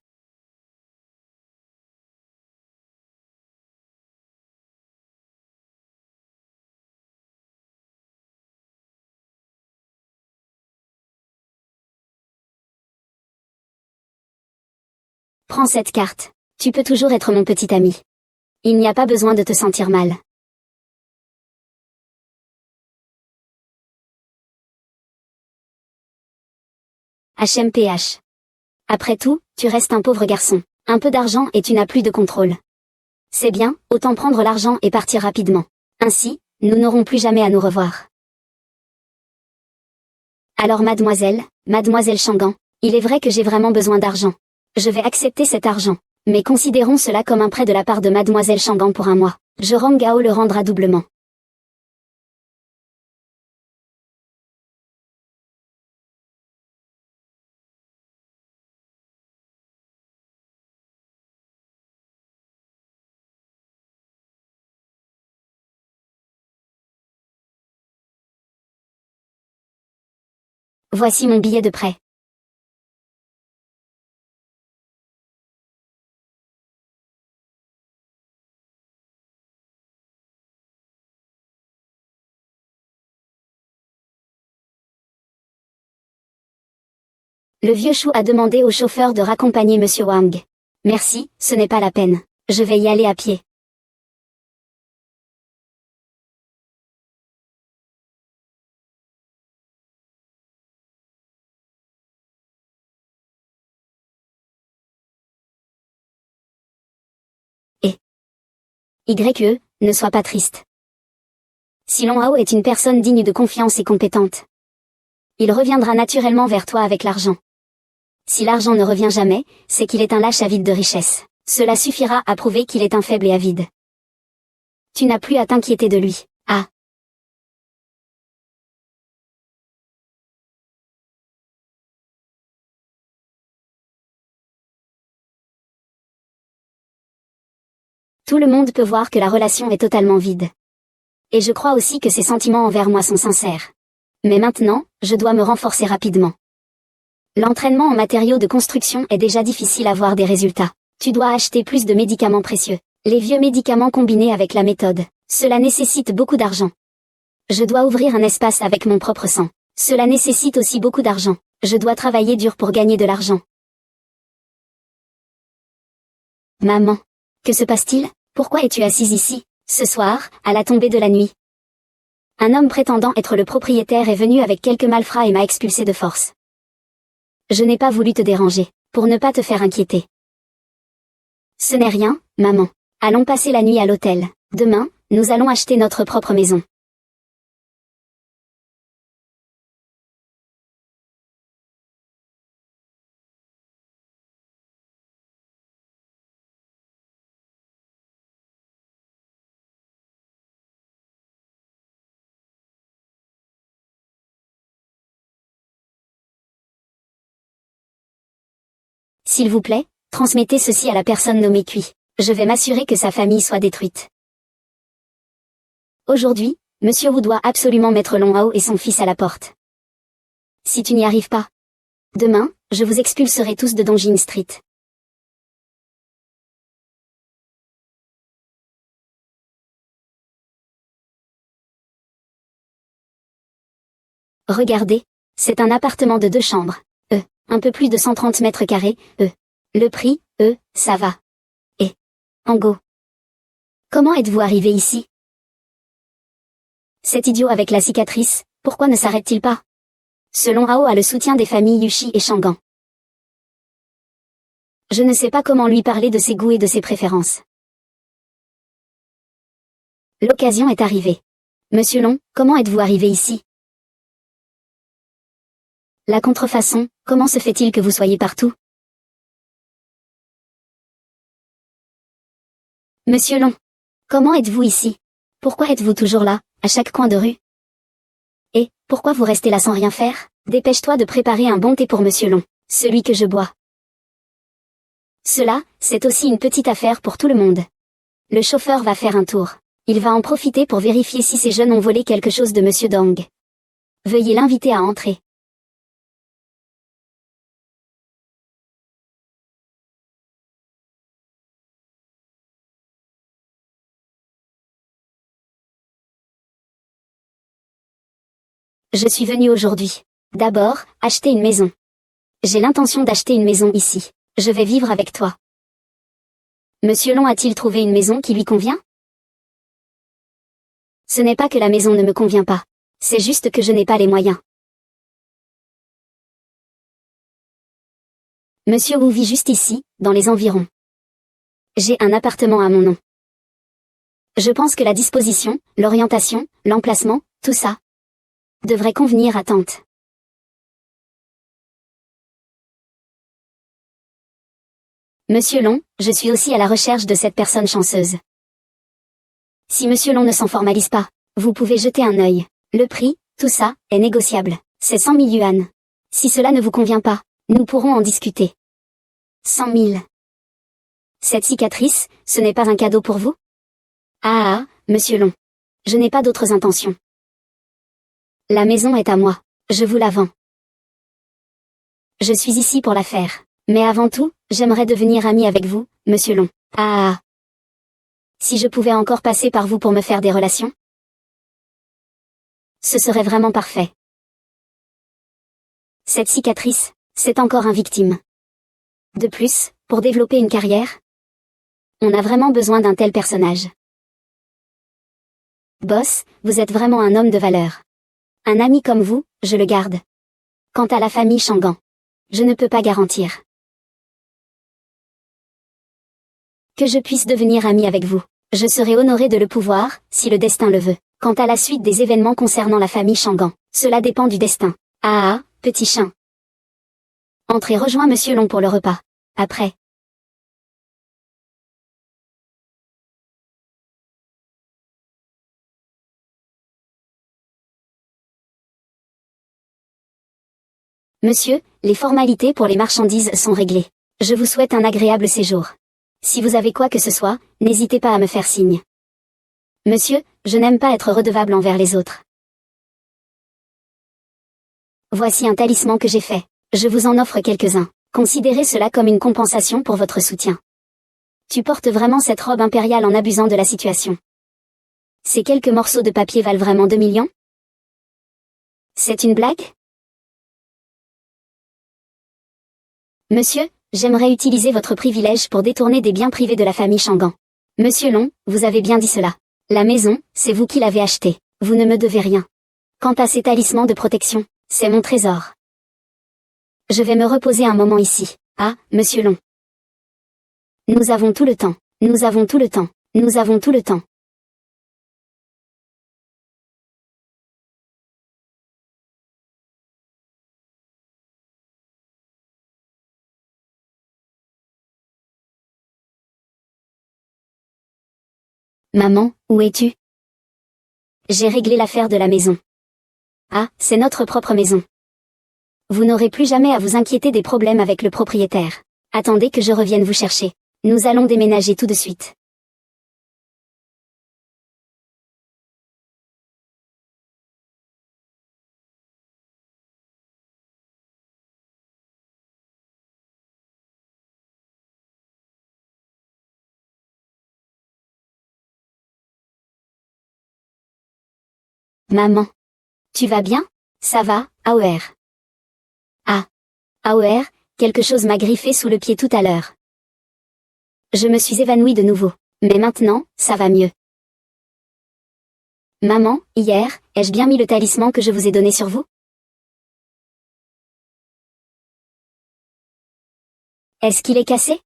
Prends cette carte. Tu peux toujours être mon petit ami. Il n'y a pas besoin de te sentir mal. HMPH. Après tout, tu restes un pauvre garçon. Un peu d'argent et tu n'as plus de contrôle. C'est bien, autant prendre l'argent et partir rapidement. Ainsi, Nous n'aurons plus jamais à nous revoir. Alors mademoiselle Shangan, il est vrai que j'ai vraiment besoin d'argent. Je vais accepter cet argent. Mais considérons cela comme un prêt de la part de mademoiselle Shangan pour un mois. Jorang Gao le rendra doublement. Voici mon billet de prêt. Le vieux chou a demandé au chauffeur de raccompagner monsieur Wang. Merci, ce n'est pas la peine. Je vais y aller à pied. Et YE, ne sois pas triste. Si Long Hao est une personne digne de confiance et compétente, il reviendra naturellement vers toi avec l'argent. Si l'argent ne revient jamais, c'est qu'il est un lâche avide de richesse. Cela suffira à prouver qu'il est un faible et avide. Tu n'as plus à t'inquiéter de lui. Ah. Tout le monde peut voir que la relation est totalement vide. Et je crois aussi que ses sentiments envers moi sont sincères. Mais maintenant, je dois me renforcer rapidement. L'entraînement en matériaux de construction est déjà difficile à voir des résultats. Tu dois acheter plus de médicaments précieux. Les vieux médicaments combinés avec la méthode. Cela nécessite beaucoup d'argent. Je dois ouvrir un espace avec mon propre sang. Cela nécessite aussi beaucoup d'argent. Je dois travailler dur pour gagner de l'argent. Maman. Que se passe-t-il? Pourquoi es-tu assise ici, ce soir, à la tombée de la nuit? Un homme prétendant être le propriétaire est venu avec quelques malfrats et m'a expulsé de force. Je n'ai pas voulu te déranger, pour ne pas te faire inquiéter. Ce n'est rien, maman. Allons passer la nuit à l'hôtel. Demain, nous allons acheter notre propre maison. S'il vous plaît, transmettez ceci à la personne nommée Cui. Je vais m'assurer que sa famille soit détruite. Aujourd'hui, Monsieur Wu doit absolument mettre Long Hao et son fils à la porte. Si tu n'y arrives pas, demain, je vous expulserai tous de Dongjin Street. Regardez, c'est un appartement de 2 chambres. Un peu plus de 130 mètres carrés. Le prix, ça va. Et Ango. Comment êtes-vous arrivé ici? Cet idiot avec la cicatrice, pourquoi ne s'arrête-t-il pas? Selon Hao a le soutien des familles Yushi et Shangan. Je ne sais pas comment lui parler de ses goûts et de ses préférences. L'occasion est arrivée. Monsieur Long, comment êtes-vous arrivé ici? La contrefaçon, comment se fait-il que vous soyez partout? Monsieur Long, comment êtes-vous ici? Pourquoi êtes-vous toujours là, à chaque coin de rue? Et, pourquoi vous restez là sans rien faire? Dépêche-toi de préparer un bon thé pour Monsieur Long, celui que je bois. Cela, c'est aussi une petite affaire pour tout le monde. Le chauffeur va faire un tour. Il va en profiter pour vérifier si ces jeunes ont volé quelque chose de Monsieur Dong. Veuillez l'inviter à entrer. Je suis venu aujourd'hui. D'abord, acheter une maison. J'ai l'intention d'acheter une maison ici. Je vais vivre avec toi. Monsieur Long a-t-il trouvé une maison qui lui convient? Ce n'est pas que la maison ne me convient pas. C'est juste que je n'ai pas les moyens. Monsieur Wu vit juste ici, dans les environs. J'ai un appartement à mon nom. Je pense que la disposition, l'orientation, l'emplacement, tout ça devrait convenir à tante. Monsieur Long, je suis aussi à la recherche de cette personne chanceuse. Si Monsieur Long ne s'en formalise pas, vous pouvez jeter un œil. Le prix, tout ça, est négociable. C'est 100 000 yuan. Si cela ne vous convient pas, nous pourrons en discuter. 100 000. Cette cicatrice, ce n'est pas un cadeau pour vous? Ah, Monsieur Long. Je n'ai pas d'autres intentions. La maison est à moi. Je vous la vends. Je suis ici pour la faire. Mais avant tout, j'aimerais devenir ami avec vous, Monsieur Long. Ah. Si je pouvais encore passer par vous pour me faire des relations? Ce serait vraiment parfait. Cette cicatrice, c'est encore un victime. De plus, pour développer une carrière, on a vraiment besoin d'un tel personnage. Boss, vous êtes vraiment un homme de valeur. Un ami comme vous, je le garde. Quant à la famille Shangan, je ne peux pas garantir que je puisse devenir ami avec vous. Je serai honoré de le pouvoir, si le destin le veut. Quant à la suite des événements concernant la famille Shangan, cela dépend du destin. Ah, petit chien. Entrez, rejoins Monsieur Long pour le repas. Après. Monsieur, les formalités pour les marchandises sont réglées. Je vous souhaite un agréable séjour. Si vous avez quoi que ce soit, n'hésitez pas à me faire signe. Monsieur, je n'aime pas être redevable envers les autres. Voici un talisman que j'ai fait. Je vous en offre quelques-uns. Considérez cela comme une compensation pour votre soutien. Tu portes vraiment cette robe impériale en abusant de la situation. Ces quelques morceaux de papier valent vraiment 2 millions? C'est une blague? Monsieur, j'aimerais utiliser votre privilège pour détourner des biens privés de la famille Shangan. Monsieur Long, vous avez bien dit cela. La maison, c'est vous qui l'avez achetée. Vous ne me devez rien. Quant à ces talismans de protection, c'est mon trésor. Je vais me reposer un moment ici. Ah, Monsieur Long. Nous avons tout le temps. Nous avons tout le temps. Nous avons tout le temps. Maman, où es-tu? J'ai réglé l'affaire de la maison. Ah, c'est notre propre maison. Vous n'aurez plus jamais à vous inquiéter des problèmes avec le propriétaire. Attendez que je revienne vous chercher. Nous allons déménager tout de suite. Maman. Tu vas bien? Ça va, Aoer. Ah. Aoer, quelque chose m'a griffé sous le pied tout à l'heure. Je me suis évanouie de nouveau. Mais maintenant, ça va mieux. Maman, hier, ai-je bien mis le talisman que je vous ai donné sur vous? Est-ce qu'il est cassé?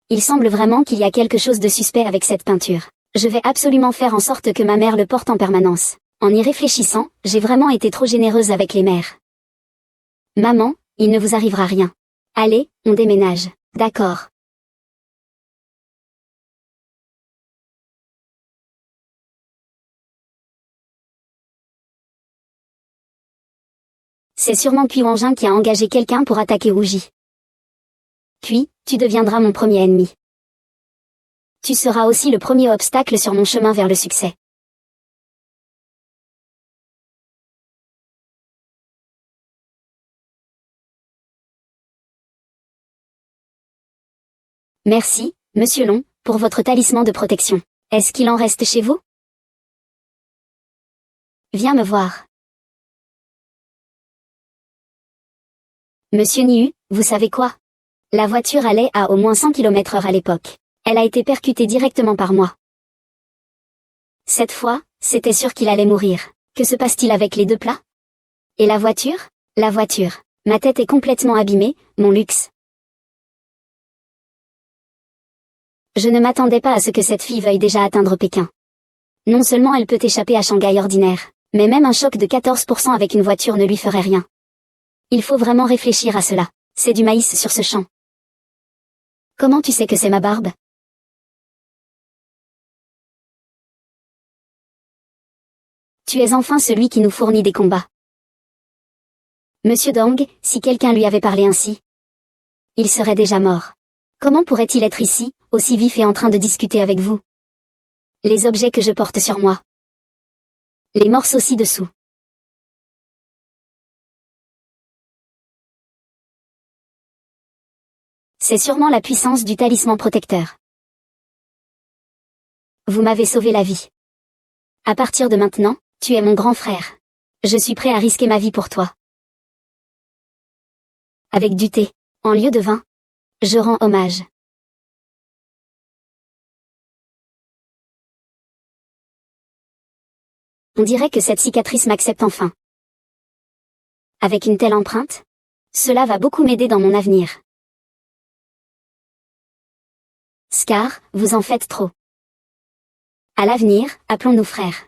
Il semble vraiment qu'il y a quelque chose de suspect avec cette peinture. Je vais absolument faire en sorte que ma mère le porte en permanence. En y réfléchissant, j'ai vraiment été trop généreuse avec les mères. Maman, il ne vous arrivera rien. Allez, on déménage. D'accord. C'est sûrement Puangin qui a engagé quelqu'un pour attaquer Wuji. Puis, tu deviendras mon premier ennemi. Tu seras aussi le premier obstacle sur mon chemin vers le succès. Merci, Monsieur Long, pour votre talisman de protection. Est-ce qu'il en reste chez vous? Viens me voir. Monsieur Niu, vous savez quoi? La voiture allait à au moins 100 km/h à l'époque. Elle a été percutée directement par moi. Cette fois, c'était sûr qu'il allait mourir. Que se passe-t-il avec les deux plats? Et la voiture? La voiture. Ma tête est complètement abîmée, mon luxe. Je ne m'attendais pas à ce que cette fille veuille déjà atteindre Pékin. Non seulement elle peut échapper à Shanghai ordinaire, mais même un choc de 14% avec une voiture ne lui ferait rien. Il faut vraiment réfléchir à cela. C'est du maïs sur ce champ. Comment tu sais que c'est ma barbe? Tu es enfin celui qui nous fournit des combats. Monsieur Dong, si quelqu'un lui avait parlé ainsi, il serait déjà mort. Comment pourrait-il être ici, aussi vif et en train de discuter avec vous? Les objets que je porte sur moi. Les morceaux ci-dessous. C'est sûrement la puissance du talisman protecteur. Vous m'avez sauvé la vie. À partir de maintenant, tu es mon grand frère. Je suis prêt à risquer ma vie pour toi. Avec du thé, en lieu de vin, je rends hommage. On dirait que cette cicatrice m'accepte enfin. Avec une telle empreinte, cela va beaucoup m'aider dans mon avenir. Scar, vous en faites trop. À l'avenir, appelons-nous frères.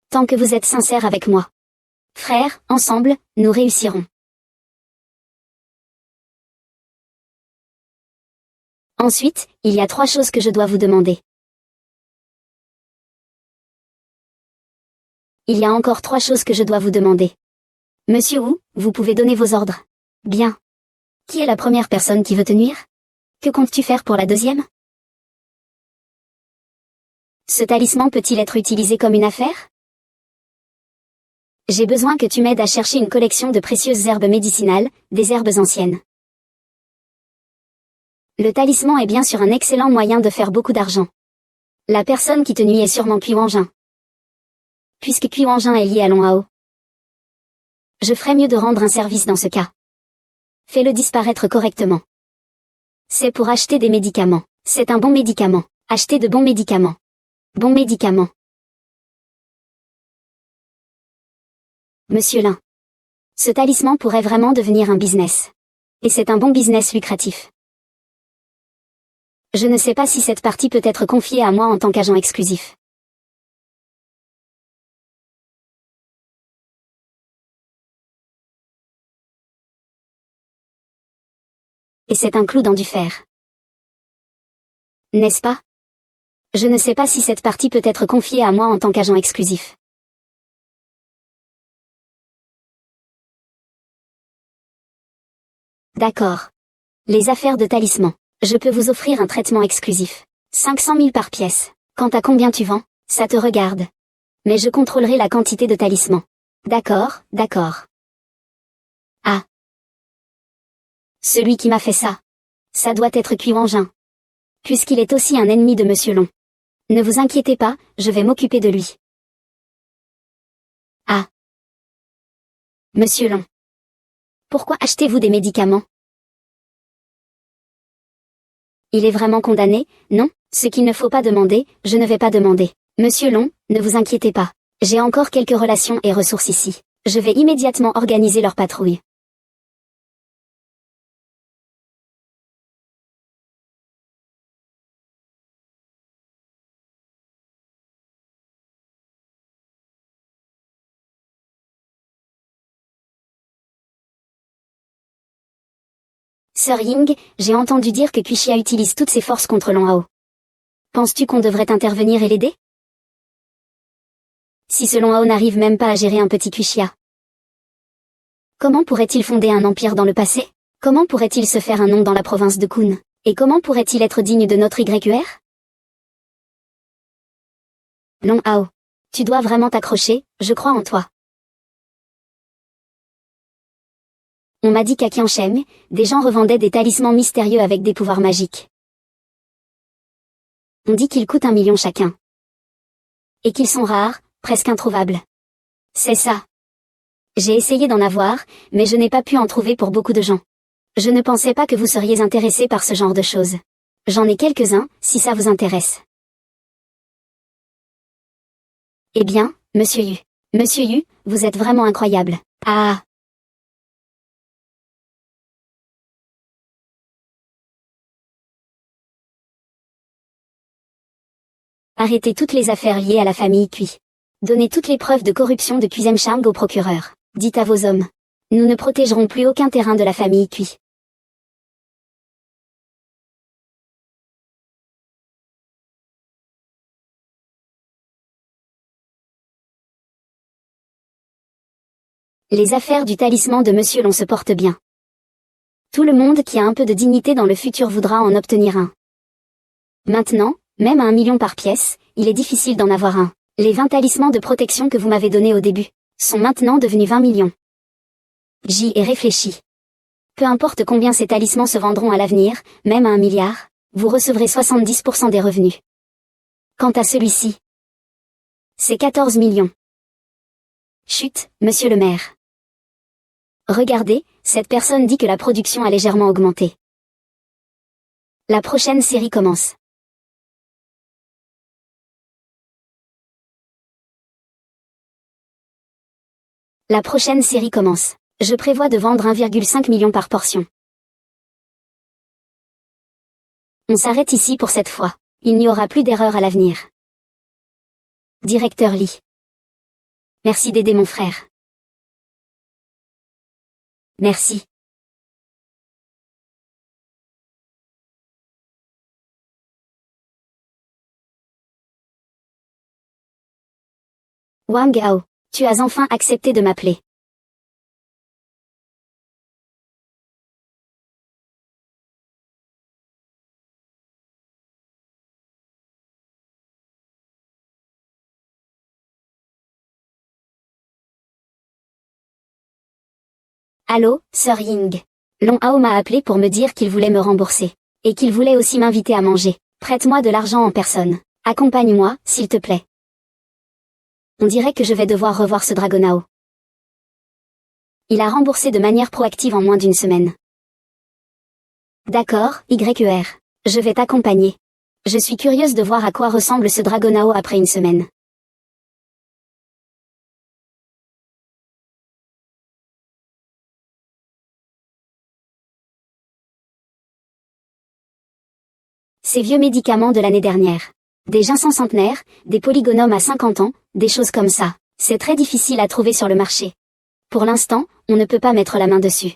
Tant que vous êtes sincère avec moi. Frères, ensemble, nous réussirons. Ensuite, il y a 3 choses que je dois vous demander. Il y a encore 3 choses que je dois vous demander. Monsieur Wu, vous pouvez donner vos ordres. Bien. Qui est la première personne qui veut te nuire? Que comptes-tu faire pour la deuxième? Ce talisman peut-il être utilisé comme une affaire? J'ai besoin que tu m'aides à chercher une collection de précieuses herbes médicinales, des herbes anciennes. Le talisman est bien sûr un excellent moyen de faire beaucoup d'argent. La personne qui te nuit est sûrement Kui Wanjin. Puisque Kui Wanjin est lié à Long Hao. Je ferais mieux de rendre un service dans ce cas. Fais-le disparaître correctement. C'est pour acheter des médicaments. C'est un bon médicament. Acheter de bons médicaments. Bons médicaments. Monsieur Lin. Ce talisman pourrait vraiment devenir un business. Et c'est un bon business lucratif. Je ne sais pas si cette partie peut être confiée à moi en tant qu'agent exclusif. Et c'est un clou dans du fer. N'est-ce pas? Je ne sais pas si cette partie peut être confiée à moi en tant qu'agent exclusif. D'accord. Les affaires de talisman. Je peux vous offrir un traitement exclusif. 500 000 par pièce. Quant à combien tu vends, ça te regarde. Mais je contrôlerai la quantité de talisman. D'accord, d'accord. Ah. Celui qui m'a fait ça. Ça doit être Kui Wanjin. Puisqu'il est aussi un ennemi de Monsieur Long. Ne vous inquiétez pas, je vais m'occuper de lui. Ah. Monsieur Long. Pourquoi achetez-vous des médicaments? Il est vraiment condamné, non? Ce qu'il ne faut pas demander, je ne vais pas demander. Monsieur Long, ne vous inquiétez pas. J'ai encore quelques relations et ressources ici. Je vais immédiatement organiser leur patrouille. Sir Ying, j'ai entendu dire que Kuixia utilise toutes ses forces contre Long Hao. Penses-tu qu'on devrait intervenir et l'aider? Si ce Long Hao n'arrive même pas à gérer un petit Kuixia. Comment pourrait-il fonder un empire dans le passé? Comment pourrait-il se faire un nom dans la province de Kun? Et comment pourrait-il être digne de notre YQR? Long Hao. Tu dois vraiment t'accrocher, je crois en toi. On m'a dit qu'à Qianshen, des gens revendaient des talismans mystérieux avec des pouvoirs magiques. On dit qu'ils coûtent 1 million chacun. Et qu'ils sont rares, presque introuvables. C'est ça. J'ai essayé d'en avoir, mais je n'ai pas pu en trouver pour beaucoup de gens. Je ne pensais pas que vous seriez intéressé par ce genre de choses. J'en ai quelques-uns, si ça vous intéresse. Eh bien, Monsieur Yu. Monsieur Yu, vous êtes vraiment incroyable. Ah. Arrêtez toutes les affaires liées à la famille Cui. Donnez toutes les preuves de corruption de Kuizemchang au procureur. Dites à vos hommes. Nous ne protégerons plus aucun terrain de la famille Cui. Les affaires du talisman de Monsieur Long se portent bien. Tout le monde qui a un peu de dignité dans le futur voudra en obtenir un. Maintenant, même à 1 million par pièce, il est difficile d'en avoir un. Les 20 talismans de protection que vous m'avez donnés au début sont maintenant devenus 20 millions. J'y ai réfléchi. Peu importe combien ces talismans se vendront à l'avenir, même à 1 milliard, vous recevrez 70% des revenus. Quant à celui-ci, c'est 14 millions. Chut, monsieur le maire. Regardez, cette personne dit que la production a légèrement augmenté. La prochaine série commence. La prochaine série commence. Je prévois de vendre 1,5 million par portion. On s'arrête ici pour cette fois. Il n'y aura plus d'erreur à l'avenir. Directeur Lee. Merci d'aider mon frère. Merci. Wang Hao, tu as enfin accepté de m'appeler. Allô, Sir Ying. Long Hao m'a appelé pour me dire qu'il voulait me rembourser. Et qu'il voulait aussi m'inviter à manger. Prête-moi de l'argent en personne. Accompagne-moi, s'il te plaît. On dirait que je vais devoir revoir ce Dragonao. Il a remboursé de manière proactive en moins d'une semaine. D'accord, YER. Je vais t'accompagner. Je suis curieuse de voir à quoi ressemble ce Dragonao après une semaine. Ces vieux médicaments de l'année dernière. Des ginseng centenaires, des polygonomes à 50 ans, des choses comme ça. C'est très difficile à trouver sur le marché. Pour l'instant, on ne peut pas mettre la main dessus.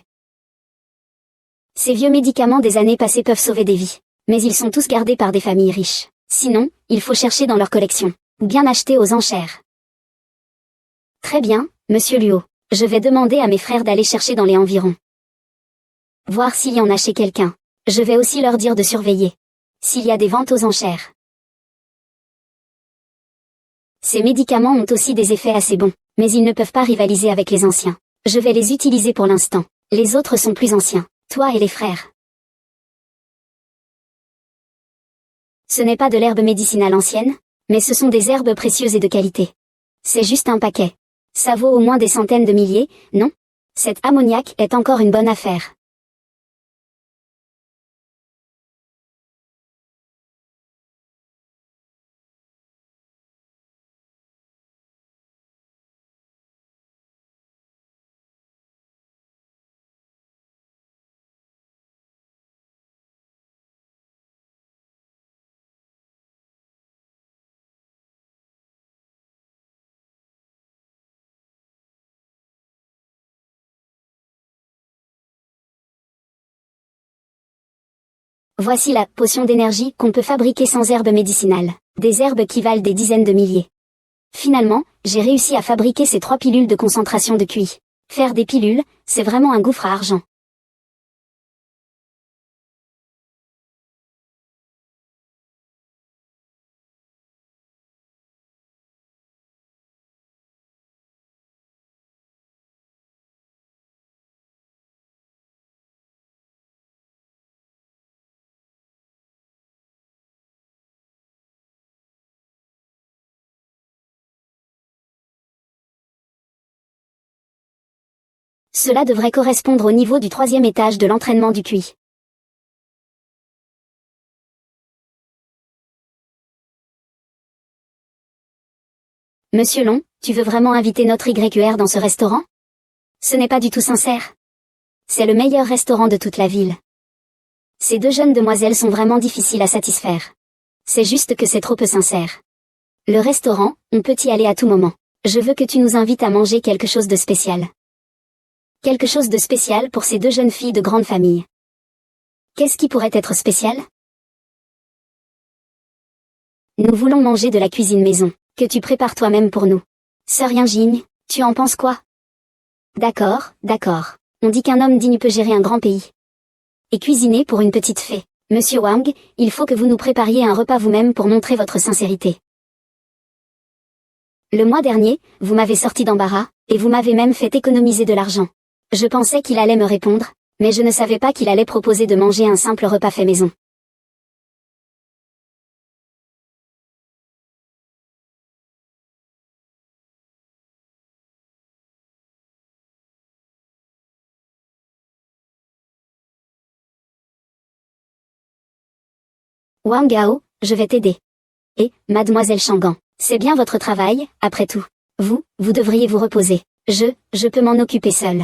Ces vieux médicaments des années passées peuvent sauver des vies. Mais ils sont tous gardés par des familles riches. Sinon, il faut chercher dans leur collection. Ou bien acheter aux enchères. Très bien, monsieur Luo. Je vais demander à mes frères d'aller chercher dans les environs. Voir s'il y en a chez quelqu'un. Je vais aussi leur dire de surveiller. S'il y a des ventes aux enchères. Ces médicaments ont aussi des effets assez bons, mais ils ne peuvent pas rivaliser avec les anciens. Je vais les utiliser pour l'instant. Les autres sont plus anciens. Toi et les frères. Ce n'est pas de l'herbe médicinale ancienne, mais ce sont des herbes précieuses et de qualité. C'est juste un paquet. Ça vaut au moins des centaines de milliers, non? Cet ammoniac est encore une bonne affaire. Voici la potion d'énergie qu'on peut fabriquer sans herbes médicinales. Des herbes qui valent des dizaines de milliers. Finalement, j'ai réussi à fabriquer ces 3 pilules de concentration de QI. Faire des pilules, c'est vraiment un gouffre à argent. Cela devrait correspondre au niveau du 3e étage de l'entraînement du QI. Monsieur Long, tu veux vraiment inviter notre YER dans ce restaurant? Ce n'est pas du tout sincère. C'est le meilleur restaurant de toute la ville. Ces 2 jeunes demoiselles sont vraiment difficiles à satisfaire. C'est juste que c'est trop peu sincère. Le restaurant, on peut y aller à tout moment. Je veux que tu nous invites à manger quelque chose de spécial. Quelque chose de spécial pour ces deux jeunes filles de grande famille. Qu'est-ce qui pourrait être spécial? Nous voulons manger de la cuisine maison, que tu prépares toi-même pour nous. Sœur Yinjing, tu en penses quoi? D'accord, d'accord. On dit qu'un homme digne peut gérer un grand pays. Et cuisiner pour une petite fée. Monsieur Wang, il faut que vous nous prépariez un repas vous-même pour montrer votre sincérité. Le mois dernier, vous m'avez sorti d'embarras, et vous m'avez même fait économiser de l'argent. Je pensais qu'il allait me répondre, mais je ne savais pas qu'il allait proposer de manger un simple repas fait maison. Wang Gao, je vais t'aider. Et, mademoiselle Shangan, c'est bien votre travail, après tout. Vous devriez vous reposer. Je peux m'en occuper seule.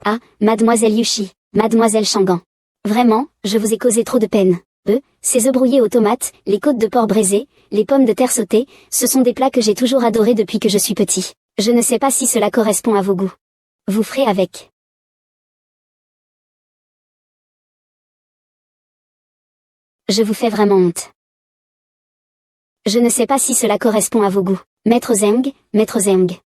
Ah, mademoiselle Yushi, mademoiselle Shangan. Vraiment, je vous ai causé trop de peine. Ces œufs brouillés aux tomates, les côtes de porc braisées, les pommes de terre sautées, ce sont des plats que j'ai toujours adorés depuis que je suis petit. Je ne sais pas si cela correspond à vos goûts. Vous ferez avec. Je vous fais vraiment honte. Je ne sais pas si cela correspond à vos goûts. Maître Zeng, Maître Zeng.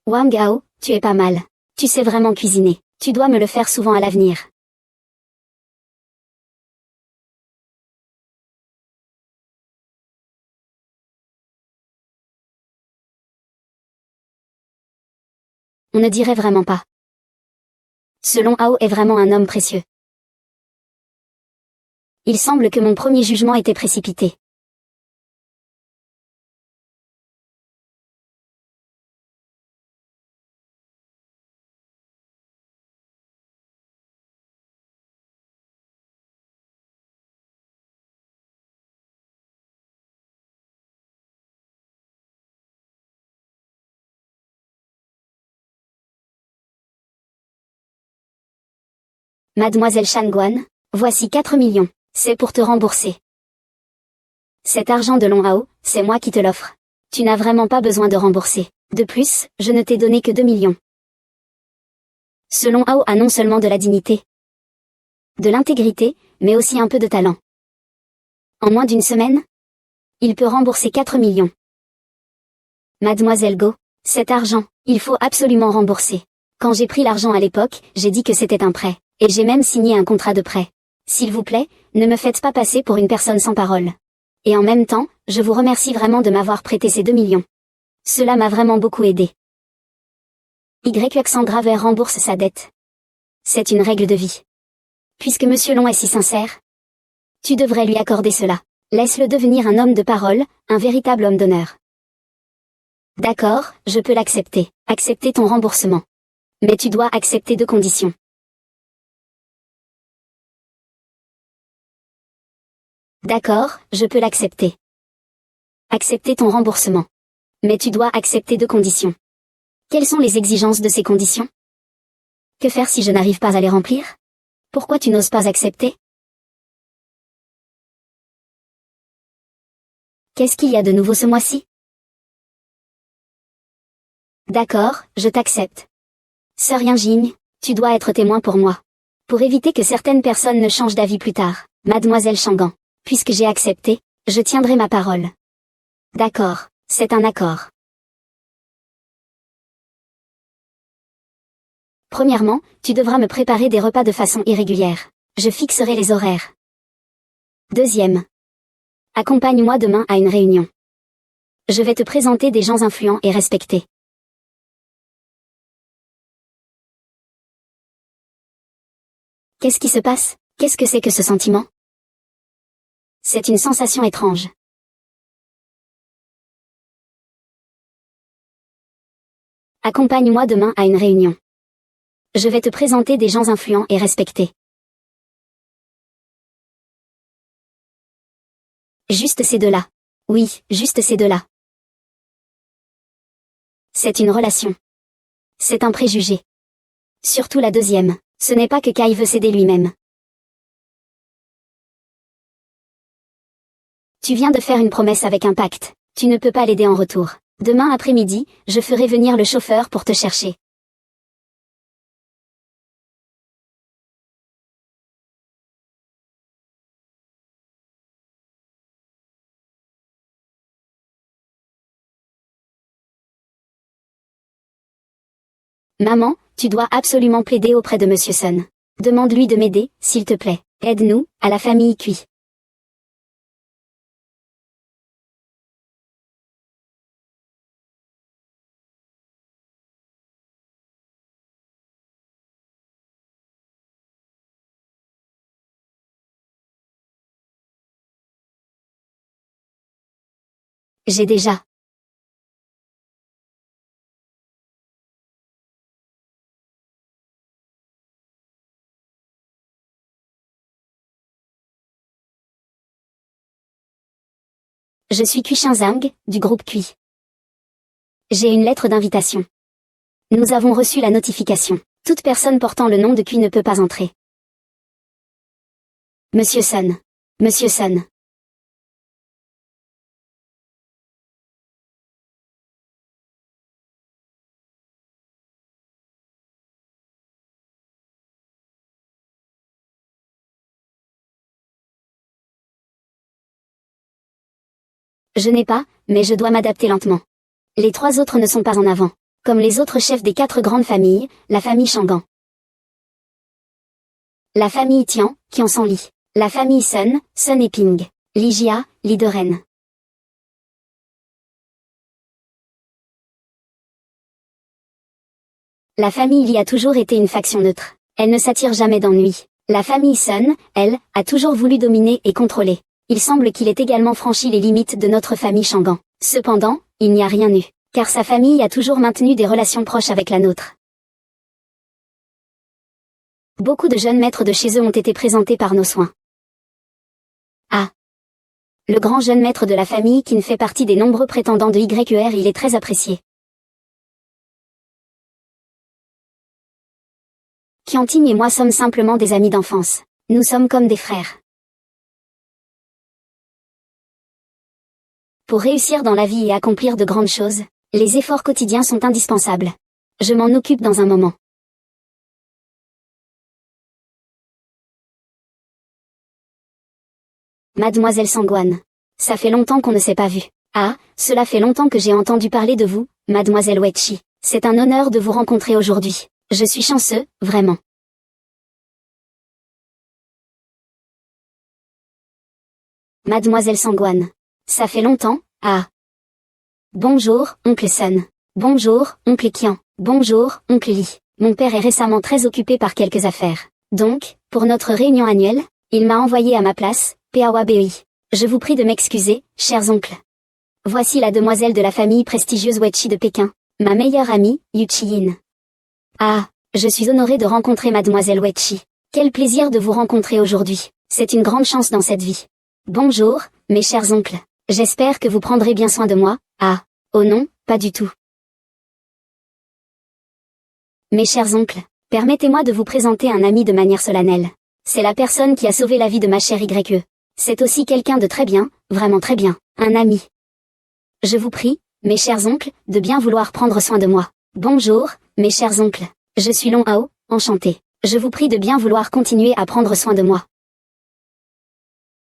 Wang Gao, tu es pas mal. Tu sais vraiment cuisiner. Tu dois me le faire souvent à l'avenir. On ne dirait vraiment pas. Selon Hao est vraiment un homme précieux. Il semble que mon premier jugement était précipité. Mademoiselle Shanguan, voici 4 millions. C'est pour te rembourser. Cet argent de Long Hao, c'est moi qui te l'offre. Tu n'as vraiment pas besoin de rembourser. De plus, je ne t'ai donné que 2 millions. Ce Long Hao a non seulement de la dignité, de l'intégrité, mais aussi un peu de talent. En moins d'une semaine, il peut rembourser 4 millions. Mademoiselle Go, cet argent, il faut absolument rembourser. Quand j'ai pris l'argent à l'époque, j'ai dit que c'était un prêt, et j'ai même signé un contrat de prêt. S'il vous plaît, ne me faites pas passer pour une personne sans parole. Et en même temps, je vous remercie vraiment de m'avoir prêté ces 2 millions. Cela m'a vraiment beaucoup aidé. Accent Graver rembourse sa dette. C'est une règle de vie. Puisque Monsieur Long est si sincère, tu devrais lui accorder cela. Laisse-le devenir un homme de parole, un véritable homme d'honneur. D'accord, je peux l'accepter. Accepter ton remboursement. Mais tu dois accepter 2 conditions. D'accord, je peux l'accepter. Accepter ton remboursement. Mais tu dois accepter 2 conditions. Quelles sont les exigences de ces conditions? Que faire si je n'arrive pas à les remplir? Pourquoi tu n'oses pas accepter? Qu'est-ce qu'il y a de nouveau ce mois-ci? D'accord, je t'accepte. Sœur Yinjing, tu dois être témoin pour moi. Pour éviter que certaines personnes ne changent d'avis plus tard, mademoiselle Shangan, puisque j'ai accepté, je tiendrai ma parole. D'accord, c'est un accord. Premièrement, tu devras me préparer des repas de façon irrégulière. Je fixerai les horaires. Deuxième. Accompagne-moi demain à une réunion. Je vais te présenter des gens influents et respectés. Qu'est-ce qui se passe? Qu'est-ce que c'est que ce sentiment? C'est une sensation étrange. Accompagne-moi demain à une réunion. Je vais te présenter des gens influents et respectés. Juste ces deux-là. Oui, juste ces deux-là. C'est une relation. C'est un préjugé. Surtout la deuxième. Ce n'est pas que Kai veut céder lui-même. Tu viens de faire une promesse avec un pacte. Tu ne peux pas l'aider en retour. Demain après-midi, je ferai venir le chauffeur pour te chercher. Maman, tu dois absolument plaider auprès de Monsieur Sun. Demande-lui de m'aider, s'il te plaît. Aide-nous, à la famille Cui. J'ai déjà. Je suis Cui Shinzang, du groupe Cui. J'ai une lettre d'invitation. Nous avons reçu la notification. Toute personne portant le nom de Cui ne peut pas entrer. Monsieur Sun. Monsieur Sun. Je n'ai pas, mais je dois m'adapter lentement. Les trois autres ne sont pas en avant. Comme les autres chefs des quatre grandes familles, la famille Shangan. La famille Tian, qui en sont Li. La famille Sun, Sun et Ping. Li Jia, Li Doren. La famille Li a toujours été une faction neutre. Elle ne s'attire jamais d'ennui. La famille Sun, elle, a toujours voulu dominer et contrôler. Il semble qu'il ait également franchi les limites de notre famille Shangan. Cependant, il n'y a rien eu, car sa famille a toujours maintenu des relations proches avec la nôtre. Beaucoup de jeunes maîtres de chez eux ont été présentés par nos soins. Ah. Le grand jeune maître de la famille qui fait partie des nombreux prétendants de YER, il est très apprécié. Qianting et moi sommes simplement des amis d'enfance. Nous sommes comme des frères. Pour réussir dans la vie et accomplir de grandes choses, les efforts quotidiens sont indispensables. Je m'en occupe dans un moment. Mademoiselle Sangwan. Ça fait longtemps qu'on ne s'est pas vu. Ah, cela fait longtemps que j'ai entendu parler de vous, Mademoiselle Wechi. C'est un honneur de vous rencontrer aujourd'hui. Je suis chanceux, vraiment. Mademoiselle Sangwan. Ça fait longtemps, ah. Bonjour, oncle Sun. Bonjour, oncle Qian. Bonjour, oncle Li. Mon père est récemment très occupé par quelques affaires. Donc, pour notre réunion annuelle, il m'a envoyé à ma place, Pawa Bei. Je vous prie de m'excuser, chers oncles. Voici la demoiselle de la famille prestigieuse Wechi de Pékin, ma meilleure amie, Yu Chi-yin. Ah, je suis honorée de rencontrer Mademoiselle Wechi. Quel plaisir de vous rencontrer aujourd'hui. C'est une grande chance dans cette vie. Bonjour, mes chers oncles. J'espère que vous prendrez bien soin de moi. Ah. Oh non, pas du tout. Mes chers oncles, permettez-moi de vous présenter un ami de manière solennelle. C'est la personne qui a sauvé la vie de ma chère YE. C'est aussi quelqu'un de très bien, vraiment très bien, un ami. Je vous prie, mes chers oncles, de bien vouloir prendre soin de moi. Bonjour, mes chers oncles. Je suis Long Hao, enchanté. Je vous prie de bien vouloir continuer à prendre soin de moi.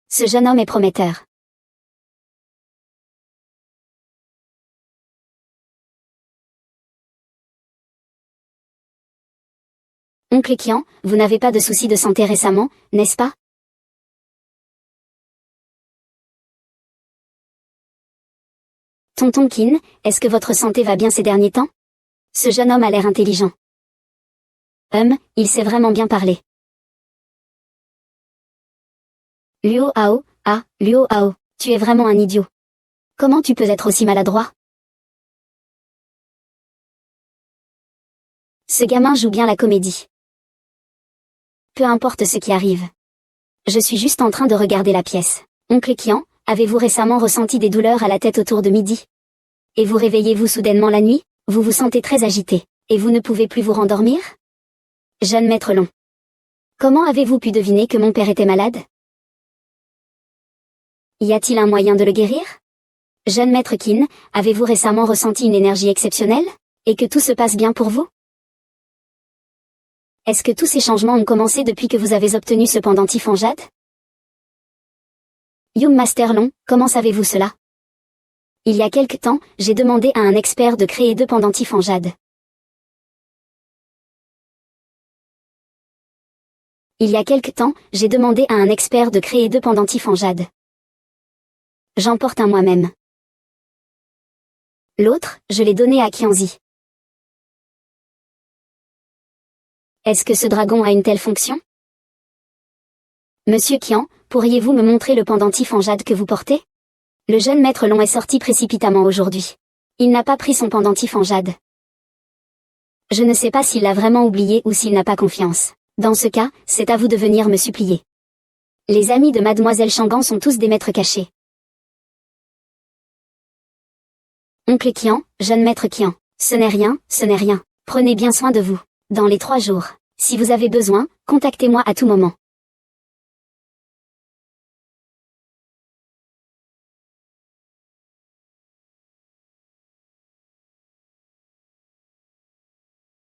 Ce jeune homme est prometteur. Oncle Qian, vous n'avez pas de soucis de santé récemment, n'est-ce pas? Tonton Kin, est-ce que votre santé va bien ces derniers temps? Ce jeune homme a l'air intelligent. Il sait vraiment bien parler. Luo Hao, Luo Hao, tu es vraiment un idiot. Comment tu peux être aussi maladroit? Ce gamin joue bien la comédie. Peu importe ce qui arrive. Je suis juste en train de regarder la pièce. Oncle Qian, avez-vous récemment ressenti des douleurs à la tête autour de midi? Et vous réveillez-vous soudainement la nuit? Vous vous sentez très agité, et vous ne pouvez plus vous rendormir? Jeune maître Long. Comment avez-vous pu deviner que mon père était malade? Y a-t-il un moyen de le guérir? Jeune maître Qin, avez-vous récemment ressenti une énergie exceptionnelle? Et que tout se passe bien pour vous? Est-ce que tous ces changements ont commencé depuis que vous avez obtenu ce pendentif en jade? Yum Master Long, comment savez-vous cela? Il y a quelque temps, j'ai demandé à un expert de créer 2 pendentifs en jade. Il y a quelque temps, j'ai demandé à un expert de créer 2 pendentifs en jade. J'en porte un moi-même. L'autre, je l'ai donné à Qianzi. Est-ce que ce dragon a une telle fonction? Monsieur Qian, pourriez-vous me montrer le pendentif en jade que vous portez? Le jeune maître Long est sorti précipitamment aujourd'hui. Il n'a pas pris son pendentif en jade. Je ne sais pas s'il l'a vraiment oublié ou s'il n'a pas confiance. Dans ce cas, c'est à vous de venir me supplier. Les amis de Mademoiselle Shangan sont tous des maîtres cachés. Oncle Qian, jeune maître Qian, ce n'est rien, ce n'est rien. Prenez bien soin de vous. Dans les 3 jours, si vous avez besoin, contactez-moi à tout moment.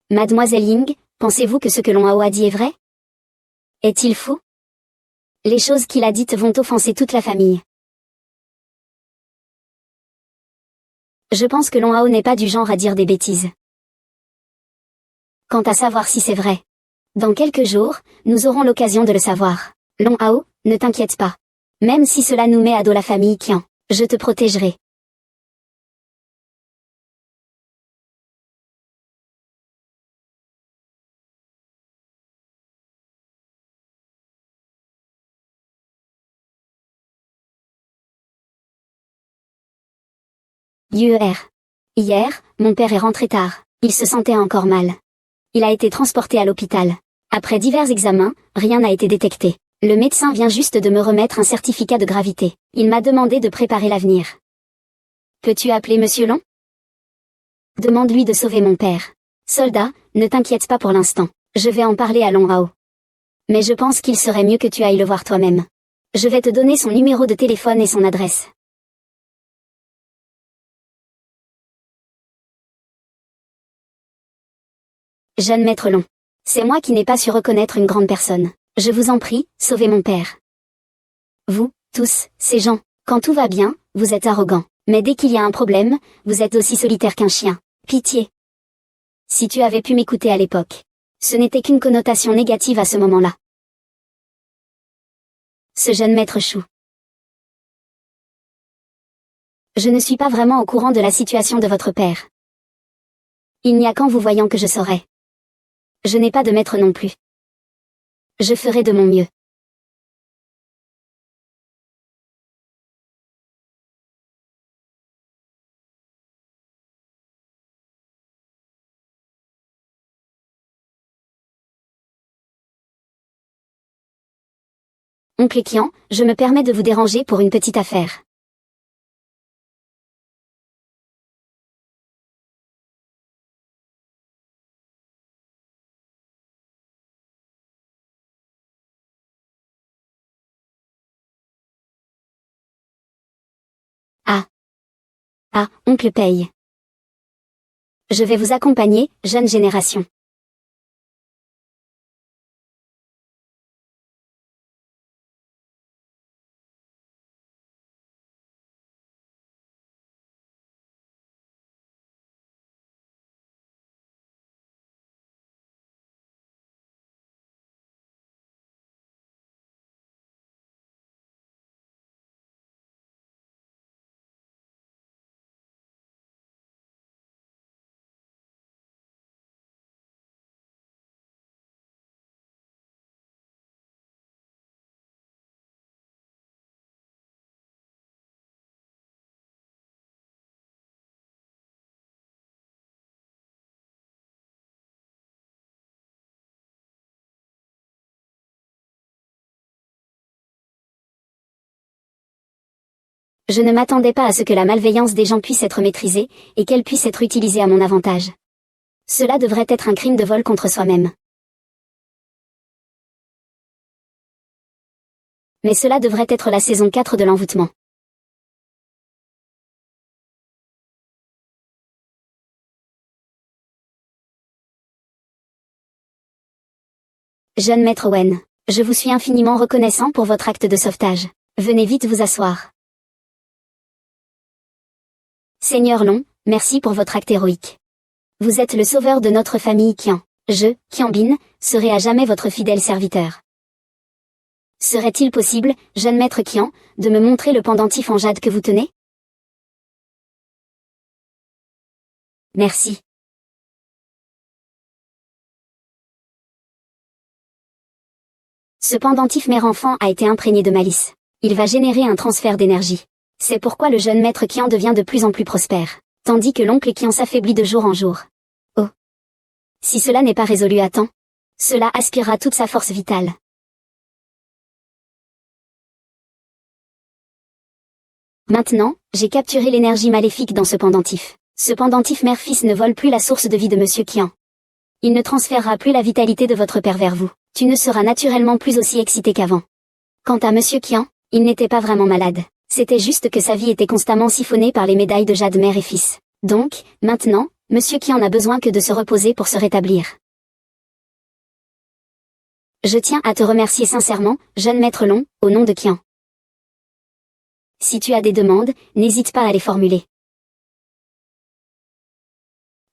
Mademoiselle Ying, pensez-vous que ce que Long Hao a dit est vrai? Est-il fou? Les choses qu'il a dites vont offenser toute la famille. Je pense que Long Hao n'est pas du genre à dire des bêtises. Quant à savoir si c'est vrai. Dans quelques jours, nous aurons l'occasion de le savoir. Long Hao, ne t'inquiète pas. Même si cela nous met à dos la famille Qian, je te protégerai. Hier. Hier, mon père est rentré tard. Il se sentait encore mal. Il a été transporté à l'hôpital. Après divers examens, rien n'a été détecté. Le médecin vient juste de me remettre un certificat de gravité. Il m'a demandé de préparer l'avenir. Peux-tu appeler Monsieur Long? Demande-lui de sauver mon père. Soldat, ne t'inquiète pas pour l'instant. Je vais en parler à Long Hao. Mais je pense qu'il serait mieux que tu ailles le voir toi-même. Je vais te donner son numéro de téléphone et son adresse. Jeune maître Long. C'est moi qui n'ai pas su reconnaître une grande personne. Je vous en prie, sauvez mon père. Vous, tous, ces gens, quand tout va bien, vous êtes arrogants. Mais dès qu'il y a un problème, vous êtes aussi solitaire qu'un chien. Pitié. Si tu avais pu m'écouter à l'époque. Ce n'était qu'une connotation négative à ce moment-là. Ce jeune maître Chou. Je ne suis pas vraiment au courant de la situation de votre père. Il n'y a qu'en vous voyant que je saurai. Je n'ai pas de maître non plus. Je ferai de mon mieux. Oncle Qian, je me permets de vous déranger pour une petite affaire. Oncle Paye. Je vais vous accompagner, jeune génération. Je ne m'attendais pas à ce que la malveillance des gens puisse être maîtrisée, et qu'elle puisse être utilisée à mon avantage. Cela devrait être un crime de vol contre soi-même. Mais cela devrait être la saison 4 de l'envoûtement. Jeune maître Owen, je vous suis infiniment reconnaissant pour votre acte de sauvetage. Venez vite vous asseoir. Seigneur Long, merci pour votre acte héroïque. Vous êtes le sauveur de notre famille Qian. Je, Qian Bin, serai à jamais votre fidèle serviteur. Serait-il possible, jeune maître Qian, de me montrer le pendentif en jade que vous tenez? Merci. Ce pendentif mère-enfant a été imprégné de malice. Il va générer un transfert d'énergie. C'est pourquoi le jeune maître Qian devient de plus en plus prospère, tandis que l'oncle Qian s'affaiblit de jour en jour. Oh! Si cela n'est pas résolu à temps, cela aspirera toute sa force vitale. Maintenant, j'ai capturé l'énergie maléfique dans ce pendentif. Ce pendentif mère-fils ne vole plus la source de vie de Monsieur Qian. Il ne transférera plus la vitalité de votre père vers vous. Tu ne seras naturellement plus aussi excité qu'avant. Quant à Monsieur Qian, il n'était pas vraiment malade. C'était juste que sa vie était constamment siphonnée par les médailles de jade mère et fils. Donc, maintenant, Monsieur Qian n'a besoin que de se reposer pour se rétablir. Je tiens à te remercier sincèrement, jeune maître Long, au nom de Qian. Si tu as des demandes, n'hésite pas à les formuler.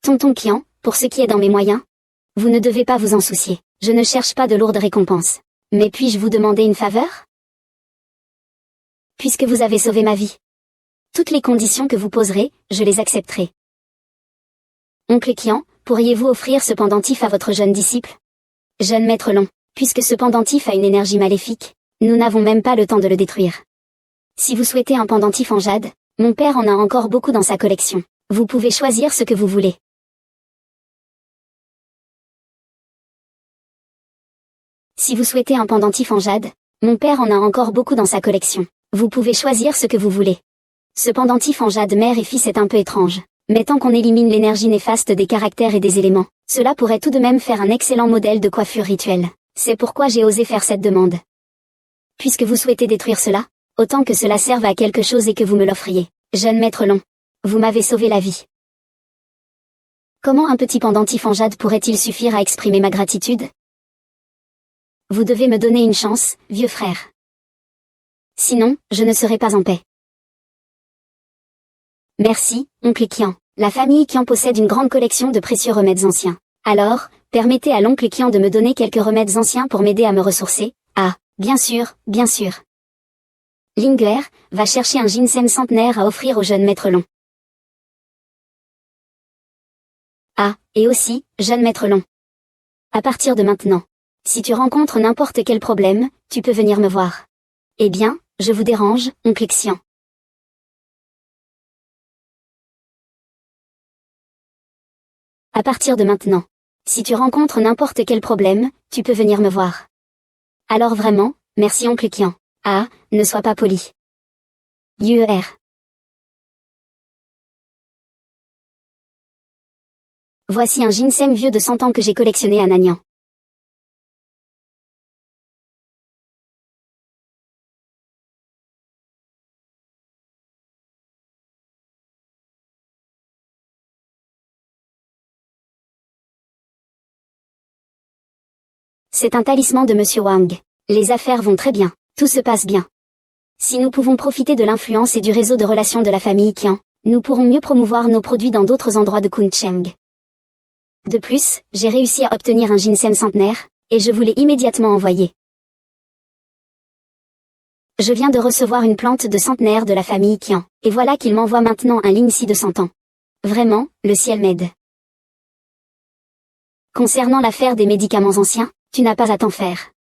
Tonton Qian, pour ce qui est dans mes moyens, vous ne devez pas vous en soucier. Je ne cherche pas de lourdes récompenses. Mais puis-je vous demander une faveur? Puisque vous avez sauvé ma vie. Toutes les conditions que vous poserez, je les accepterai. Oncle Qian, pourriez-vous offrir ce pendentif à votre jeune disciple? Jeune maître Long, puisque ce pendentif a une énergie maléfique, nous n'avons même pas le temps de le détruire. Si vous souhaitez un pendentif en jade, mon père en a encore beaucoup dans sa collection. Vous pouvez choisir ce que vous voulez. Si vous souhaitez un pendentif en jade, mon père en a encore beaucoup dans sa collection. Vous pouvez choisir ce que vous voulez. Ce pendentif en jade mère et fils est un peu étrange, mais tant qu'on élimine l'énergie néfaste des caractères et des éléments, cela pourrait tout de même faire un excellent modèle de coiffure rituelle. C'est pourquoi j'ai osé faire cette demande. Puisque vous souhaitez détruire cela, autant que cela serve à quelque chose et que vous me l'offriez. Jeune maître Long, vous m'avez sauvé la vie. Comment un petit pendentif en jade pourrait-il suffire à exprimer ma gratitude? Vous devez me donner une chance, vieux frère. Sinon, je ne serai pas en paix. Merci, oncle Qian. La famille Qian possède une grande collection de précieux remèdes anciens. Alors, permettez à l'oncle Qian de me donner quelques remèdes anciens pour m'aider à me ressourcer. Ah, bien sûr, bien sûr. Linger va chercher un ginseng centenaire à offrir au jeune maître Long. Ah, et aussi, jeune maître Long. À partir de maintenant, si tu rencontres n'importe quel problème, tu peux venir me voir. Eh bien, je vous dérange, oncle Xian. À partir de maintenant, si tu rencontres n'importe quel problème, tu peux venir me voir. Alors vraiment, merci oncle Qian. Ah, ne sois pas poli. UER. Voici un ginseng vieux de 100 ans que j'ai collectionné à Nanyang. C'est un talisman de Monsieur Wang. Les affaires vont très bien, tout se passe bien. Si nous pouvons profiter de l'influence et du réseau de relations de la famille Qian, nous pourrons mieux promouvoir nos produits dans d'autres endroits de Kuncheng. De plus, j'ai réussi à obtenir un ginseng centenaire, et je vous l'ai immédiatement envoyé. Je viens de recevoir une plante de centenaire de la famille Qian, et voilà qu'il m'envoie maintenant un Lingxi de 100 ans. Vraiment, le ciel m'aide. Concernant l'affaire des médicaments anciens, tu n'as pas à t'en faire.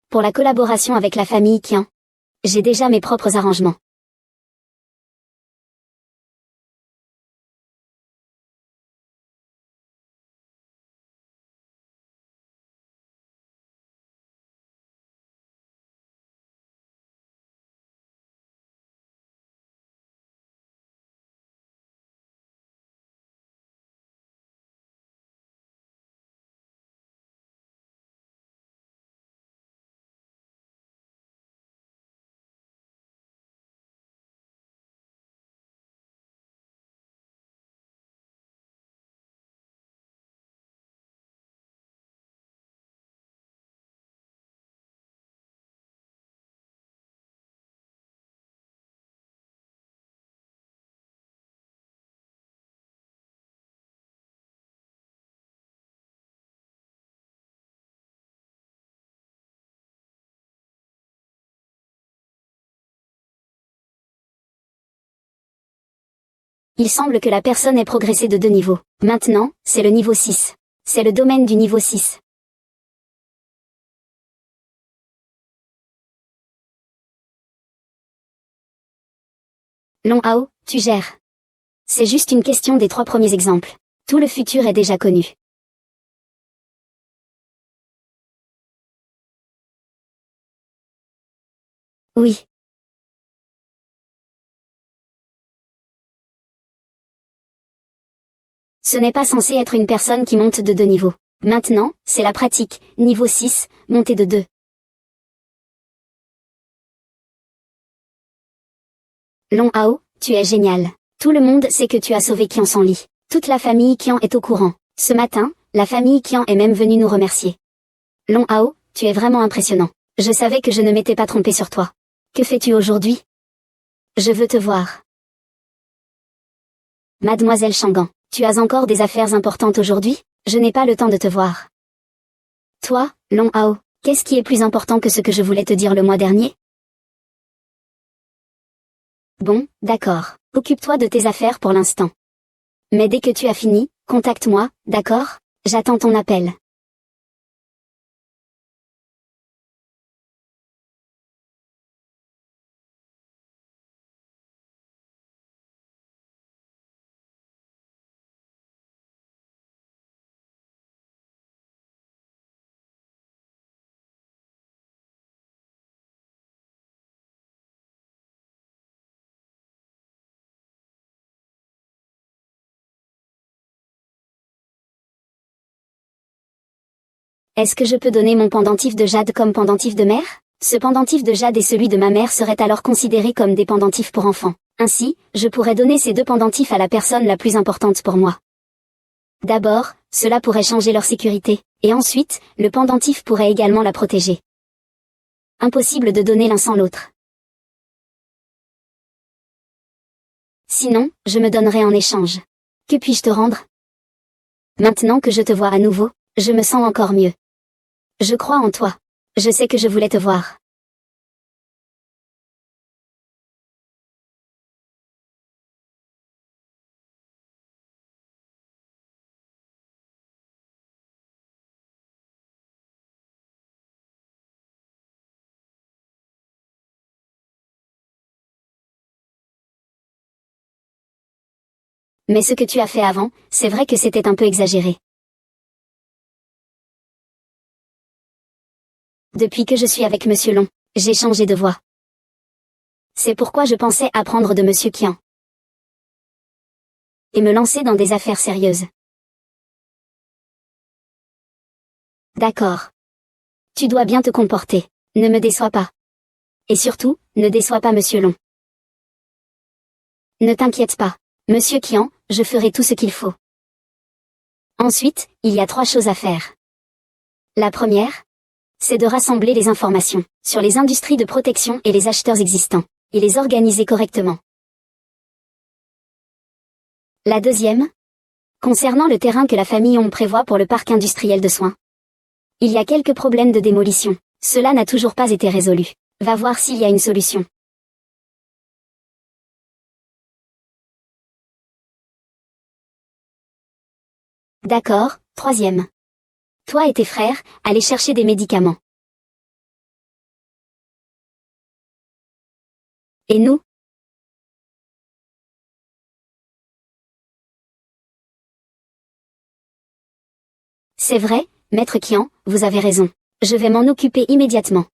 Pour la collaboration avec la famille Qian, j'ai déjà mes propres arrangements. Il semble que la personne ait progressé de 2 niveaux. Maintenant, c'est le niveau 6. C'est le domaine du niveau 6. Long Hao, tu gères. C'est juste une question des 3 premiers exemples. Tout le futur est déjà connu. Oui. Ce n'est pas censé être une personne qui monte de 2 niveaux. Maintenant, c'est la pratique, niveau 6, montée de 2. Long Hao, tu es génial. Tout le monde sait que tu as sauvé Qian sans lit. Toute la famille Qian est au courant. Ce matin, la famille Qian est même venue nous remercier. Long Hao, tu es vraiment impressionnant. Je savais que je ne m'étais pas trompé sur toi. Que fais-tu aujourd'hui? Je veux te voir. Mademoiselle Shangan, tu as encore des affaires importantes aujourd'hui? Je n'ai pas le temps de te voir. Toi, Long Hao, qu'est-ce qui est plus important que ce que je voulais te dire le mois dernier? Bon, d'accord. Occupe-toi de tes affaires pour l'instant. Mais dès que tu as fini, contacte-moi, d'accord? J'attends ton appel. Est-ce que je peux donner mon pendentif de jade comme pendentif de mère? Ce pendentif de jade et celui de ma mère seraient alors considérés comme des pendentifs pour enfants. Ainsi, je pourrais donner ces 2 pendentifs à la personne la plus importante pour moi. D'abord, cela pourrait changer leur sécurité, et ensuite, le pendentif pourrait également la protéger. Impossible de donner l'un sans l'autre. Sinon, je me donnerai en échange. Que puis-je te rendre? Maintenant que je te vois à nouveau, je me sens encore mieux. Je crois en toi. Je sais que je voulais te voir. Mais ce que tu as fait avant, c'est vrai que c'était un peu exagéré. Depuis que je suis avec Monsieur Long, j'ai changé de voix. C'est pourquoi je pensais apprendre de Monsieur Qian. Et me lancer dans des affaires sérieuses. D'accord. Tu dois bien te comporter. Ne me déçois pas. Et surtout, ne déçois pas Monsieur Long. Ne t'inquiète pas. Monsieur Qian, je ferai tout ce qu'il faut. Ensuite, il y a 3 choses à faire. La première, c'est de rassembler les informations sur les industries de protection et les acheteurs existants, et les organiser correctement. La deuxième, concernant le terrain que la famille Hong prévoit pour le parc industriel de soins. Il y a quelques problèmes de démolition. Cela n'a toujours pas été résolu. Va voir s'il y a une solution. D'accord, troisième. Toi et tes frères, allez chercher des médicaments. Et nous? C'est vrai, Maître Qian, vous avez raison. Je vais m'en occuper immédiatement.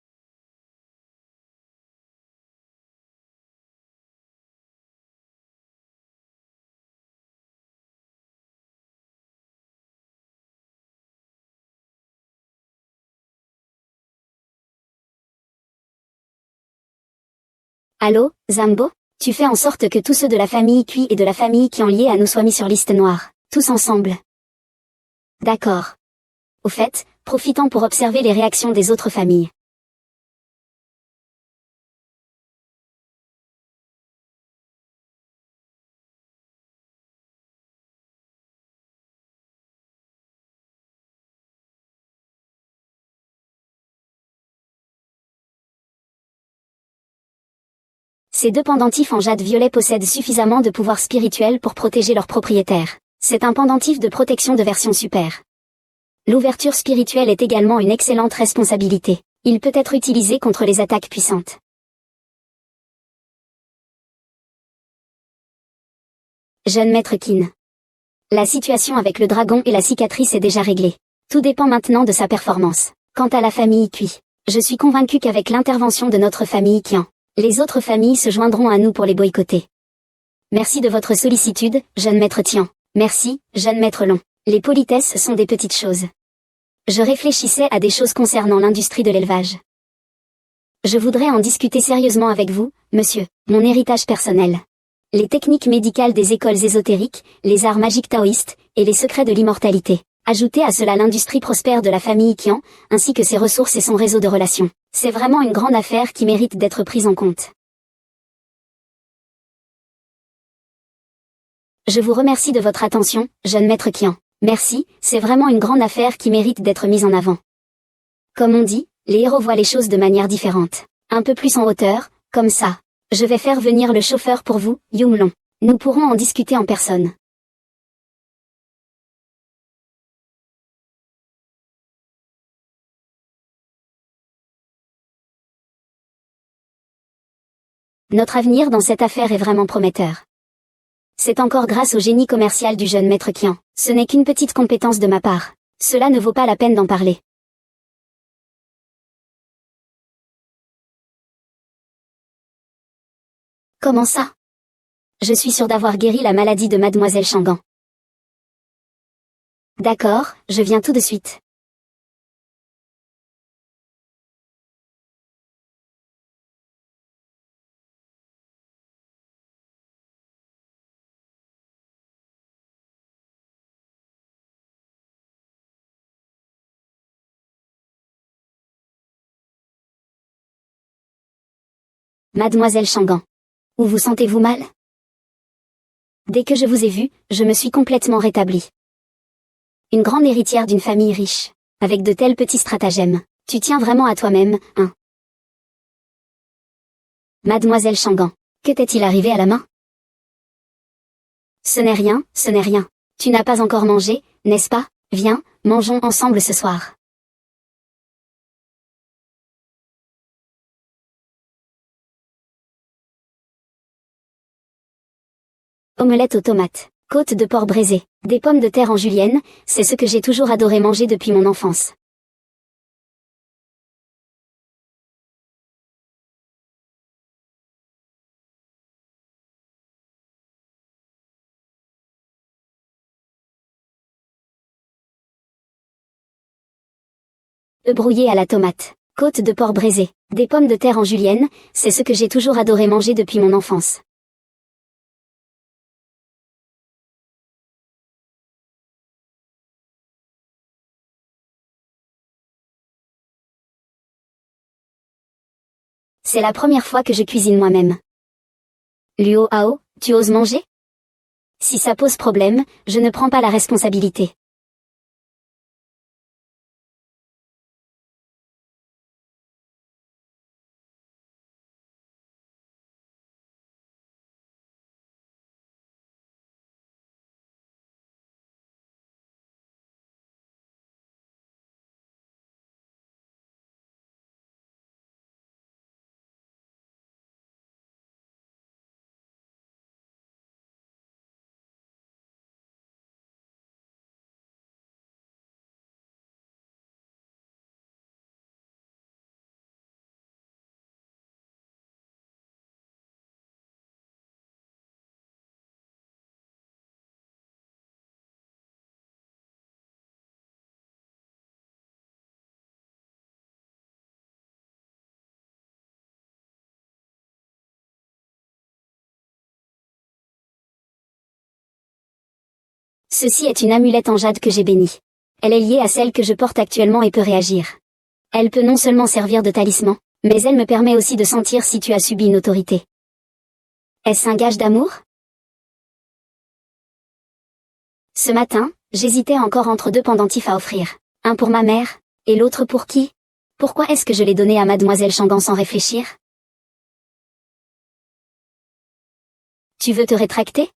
Allô, Zambo? Tu fais en sorte que tous ceux de la famille Cui et de la famille qui ont lié à nous soient mis sur liste noire. Tous ensemble. D'accord. Au fait, profitons pour observer les réactions des autres familles. Ces deux pendentifs en jade violet possèdent suffisamment de pouvoir spirituel pour protéger leur propriétaire. C'est un pendentif de protection de version super. L'ouverture spirituelle est également une excellente responsabilité. Il peut être utilisé contre les attaques puissantes. Jeune maître Qin. La situation avec le dragon et la cicatrice est déjà réglée. Tout dépend maintenant de sa performance. Quant à la famille Kui, je suis convaincu qu'avec l'intervention de notre famille Qian, les autres familles se joindront à nous pour les boycotter. Merci de votre sollicitude, jeune maître Tian. Merci, jeune maître Long. Les politesses sont des petites choses. Je réfléchissais à des choses concernant l'industrie de l'élevage. Je voudrais en discuter sérieusement avec vous, monsieur, mon héritage personnel. Les techniques médicales des écoles ésotériques, les arts magiques taoïstes, et les secrets de l'immortalité. Ajoutez à cela l'industrie prospère de la famille Qian, ainsi que ses ressources et son réseau de relations. C'est vraiment une grande affaire qui mérite d'être prise en compte. Je vous remercie de votre attention, jeune maître Qian. Merci, c'est vraiment une grande affaire qui mérite d'être mise en avant. Comme on dit, les héros voient les choses de manière différente. Un peu plus en hauteur, comme ça. Je vais faire venir le chauffeur pour vous, Yumlong. Nous pourrons en discuter en personne. Notre avenir dans cette affaire est vraiment prometteur. C'est encore grâce au génie commercial du jeune maître Qian. Ce n'est qu'une petite compétence de ma part. Cela ne vaut pas la peine d'en parler. Comment ça? Je suis sûre d'avoir guéri la maladie de mademoiselle Shangan. D'accord, je viens tout de suite. Mademoiselle Shangan. Où vous sentez-vous mal? Dès que je vous ai vu, je me suis complètement rétablie. Une grande héritière d'une famille riche, avec de tels petits stratagèmes. Tu tiens vraiment à toi-même, hein? Mademoiselle Shangan. Que t'est-il arrivé à la main? Ce n'est rien, ce n'est rien. Tu n'as pas encore mangé, n'est-ce pas? Viens, mangeons ensemble ce soir. Omelette aux tomates, côte de porc braisée, des pommes de terre en julienne, c'est ce que j'ai toujours adoré manger depuis mon enfance. Œufs brouillés à la tomate, côte de porc braisée, des pommes de terre en julienne, c'est ce que j'ai toujours adoré manger depuis mon enfance. C'est la première fois que je cuisine moi-même. Luo Hao, tu oses manger? Si ça pose problème, je ne prends pas la responsabilité. Ceci est une amulette en jade que j'ai bénie. Elle est liée à celle que je porte actuellement et peut réagir. Elle peut non seulement servir de talisman, mais elle me permet aussi de sentir si tu as subi une autorité. Est-ce un gage d'amour? Ce matin, j'hésitais encore entre deux pendentifs à offrir. Un pour ma mère, et l'autre pour qui? Pourquoi est-ce que je l'ai donné à mademoiselle Shangan sans réfléchir? Tu veux te rétracter?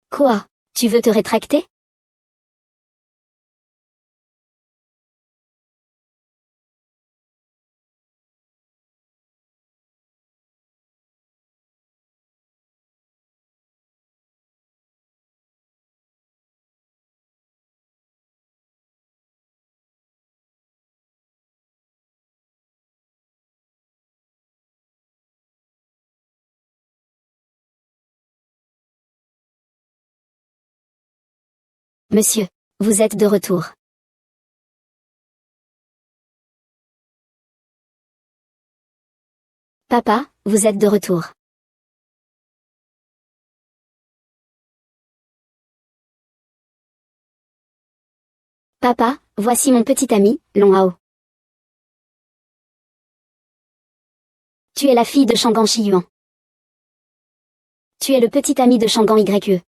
Quoi? Tu veux te rétracter? Monsieur, vous êtes de retour. Papa, vous êtes de retour. Papa, voici mon petit ami, Long Hao. Tu es la fille de Shangan Shiyuan. Tu es le petit ami de Shangan YE.